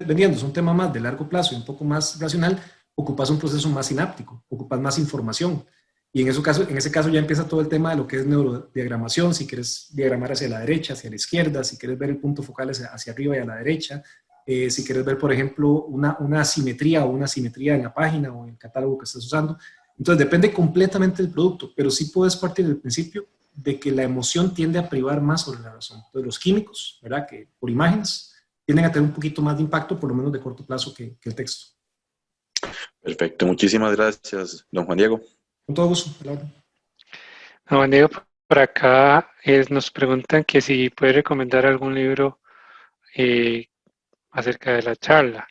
Speaker 2: vendiendo es un tema más de largo plazo y un poco más racional, ocupas un proceso más sináptico, ocupas más información. Y en ese caso ya empieza todo el tema de lo que es neurodiagramación, si quieres diagramar hacia la derecha, hacia la izquierda, si quieres ver el punto focal hacia arriba y a la derecha, si quieres ver, por ejemplo, una asimetría o una simetría en la página o en el catálogo que estés usando. Entonces depende completamente del producto, pero sí puedes partir del principio de que la emoción tiende a privar más sobre la razón. Entonces los químicos, ¿verdad? Que por imágenes tienden a tener un poquito más de impacto, por lo menos de corto plazo, que el texto.
Speaker 5: Perfecto, muchísimas gracias, don Juan Diego.
Speaker 2: Con todo gusto.
Speaker 1: Juan Diego, por acá nos preguntan que si puede recomendar algún libro acerca de la charla.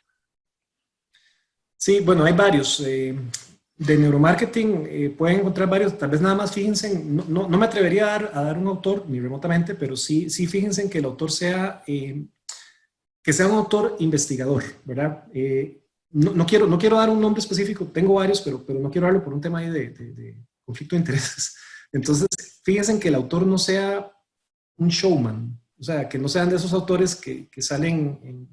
Speaker 2: Sí, bueno, hay varios. De neuromarketing pueden encontrar varios, tal vez nada más fíjense, no me atrevería a dar un autor ni remotamente, pero sí fíjense en que el autor sea, que sea un autor investigador, ¿verdad? No quiero dar un nombre específico, tengo varios, pero no quiero darlo por un tema ahí de conflicto de intereses. Entonces, fíjense en que el autor no sea un showman, o sea, que no sean de esos autores que salen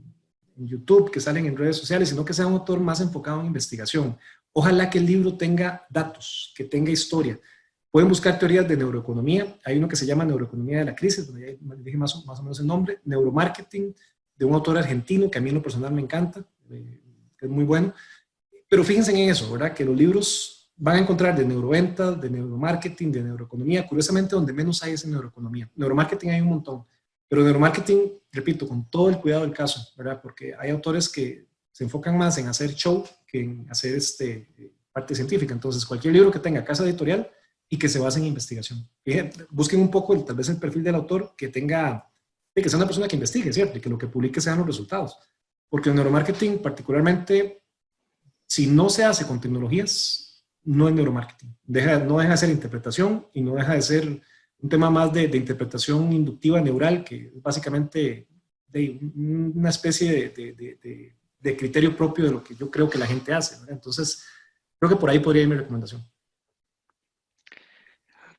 Speaker 2: en YouTube, que salen en redes sociales, sino que sea un autor más enfocado en investigación. Ojalá que el libro tenga datos, que tenga historia. Pueden buscar teorías de neuroeconomía. Hay uno que se llama Neuroeconomía de la Crisis, donde ya dije más o menos el nombre. Neuromarketing, de un autor argentino que a mí en lo personal me encanta, que es muy bueno. Pero fíjense en eso, ¿verdad? Que los libros van a encontrar de neuroventas, de neuromarketing, de neuroeconomía. Curiosamente, donde menos hay es en neuroeconomía. Neuromarketing hay un montón. Pero neuromarketing, repito, con todo el cuidado del caso, ¿verdad? Porque hay autores que se enfocan más en hacer show que en hacer parte científica. Entonces, cualquier libro que tenga casa editorial y que se base en investigación. Busquen un poco tal vez el perfil del autor que tenga, que sea una persona que investigue, ¿cierto? Y que lo que publique sean los resultados. Porque el neuromarketing, particularmente, si no se hace con tecnologías, no es neuromarketing. No deja de ser interpretación y no deja de ser un tema más de interpretación inductiva neural, que es básicamente una especie de criterio propio de lo que yo creo que la gente hace, ¿verdad? Entonces, creo que por ahí podría ir mi recomendación.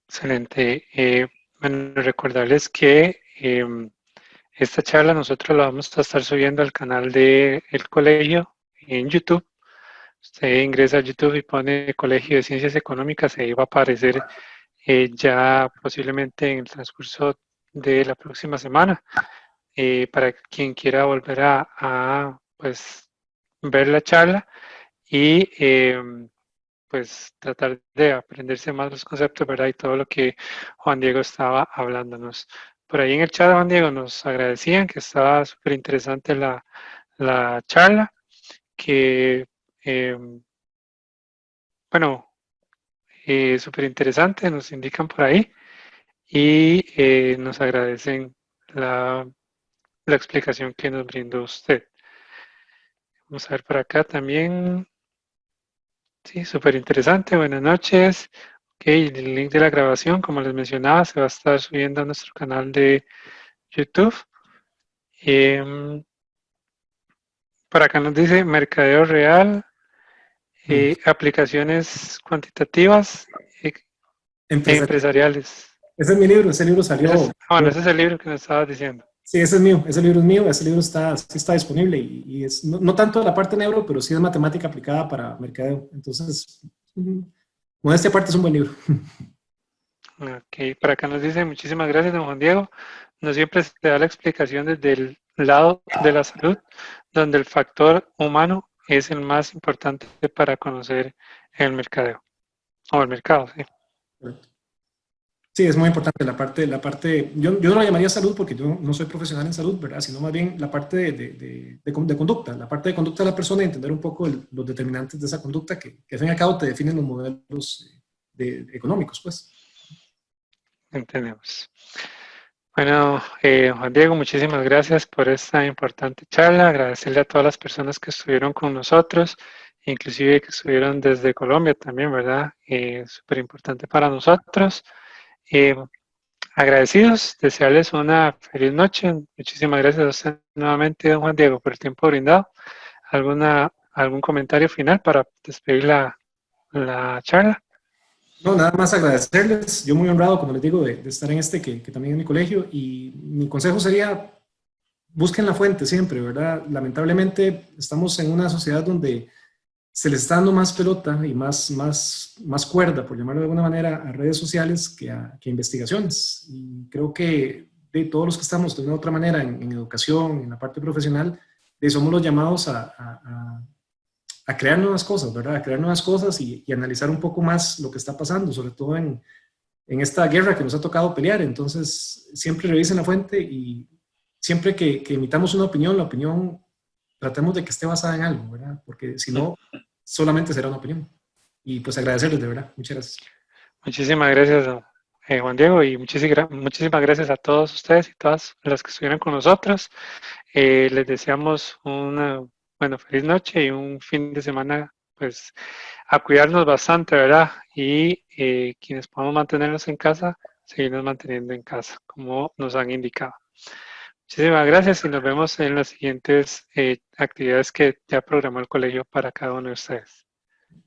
Speaker 1: Excelente. Bueno, recordarles que esta charla nosotros la vamos a estar subiendo al canal del colegio en YouTube. Usted ingresa a YouTube y pone Colegio de Ciencias Económicas y ahí va a aparecer ya posiblemente en el transcurso de la próxima semana. Para quien quiera volver a pues, ver la charla y pues tratar de aprenderse más los conceptos, ¿verdad? Y todo lo que Juan Diego estaba hablándonos. Por ahí en el chat, Juan Diego, nos agradecían que estaba súper interesante la charla, que, bueno, súper interesante, nos indican por ahí, y nos agradecen la explicación que nos brindó usted. Vamos a ver por acá también. Sí, súper interesante. Buenas noches. Ok, el link de la grabación, como les mencionaba, se va a estar subiendo a nuestro canal de YouTube. Por acá nos dice mercadeo real, aplicaciones cuantitativas e empresariales.
Speaker 2: Ese es mi libro, ese libro salió.
Speaker 1: Bueno, ese es el libro que nos estabas diciendo.
Speaker 2: Sí, ese es mío, ese libro es mío, ese libro está disponible y es no tanto la parte neuro, pero sí es matemática aplicada para mercadeo. Entonces, modestia aparte es un buen libro.
Speaker 1: Ok, por acá nos dice muchísimas gracias, don Juan Diego. No siempre se da la explicación desde el lado de la salud, donde el factor humano es el más importante para conocer el mercadeo, o el mercado, sí.
Speaker 2: Sí, es muy importante la parte yo no la llamaría salud porque yo no soy profesional en salud, ¿verdad? Sino más bien la parte de conducta, la parte de conducta de la persona y entender un poco los determinantes de esa conducta que al fin y al cabo te definen los modelos económicos, pues.
Speaker 1: Entendemos. Bueno, Juan Diego, muchísimas gracias por esta importante charla. Agradecerle a todas las personas que estuvieron con nosotros, inclusive que estuvieron desde Colombia también, ¿verdad? Súper importante para nosotros. Agradecidos, desearles una feliz noche. Muchísimas gracias a usted nuevamente, don Juan Diego, por el tiempo brindado. ¿Algún comentario final para despedir la charla?
Speaker 2: No, nada más agradecerles. Yo muy honrado, como les digo, de estar en que también es mi colegio. Y mi consejo sería, busquen la fuente siempre, ¿verdad? Lamentablemente estamos en una sociedad donde se les está dando más pelota y más cuerda, por llamarlo de alguna manera, a redes sociales que a investigaciones. Y creo que de todos los que estamos de una u otra manera en educación, en la parte profesional, somos los llamados a crear nuevas cosas, ¿verdad? A crear nuevas cosas y analizar un poco más lo que está pasando, sobre todo en esta guerra que nos ha tocado pelear. Entonces, siempre revisen la fuente y siempre que emitamos una opinión, la opinión tratemos de que esté basada en algo, ¿verdad? Porque si no, solamente será una opinión. Y pues agradecerles, de verdad. Muchas gracias.
Speaker 1: Muchísimas gracias, Juan Diego, y muchísimas gracias a todos ustedes y todas las que estuvieron con nosotros. Les deseamos una feliz noche y un fin de semana, pues, a cuidarnos bastante, ¿verdad? Y quienes podamos mantenernos en casa, seguirnos manteniendo en casa, como nos han indicado. Muchísimas gracias y nos vemos en las siguientes actividades que ya programó el colegio para cada uno de ustedes.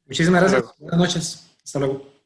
Speaker 2: Muchísimas
Speaker 1: Hasta
Speaker 2: gracias.
Speaker 1: luego.
Speaker 2: Buenas noches. Hasta luego.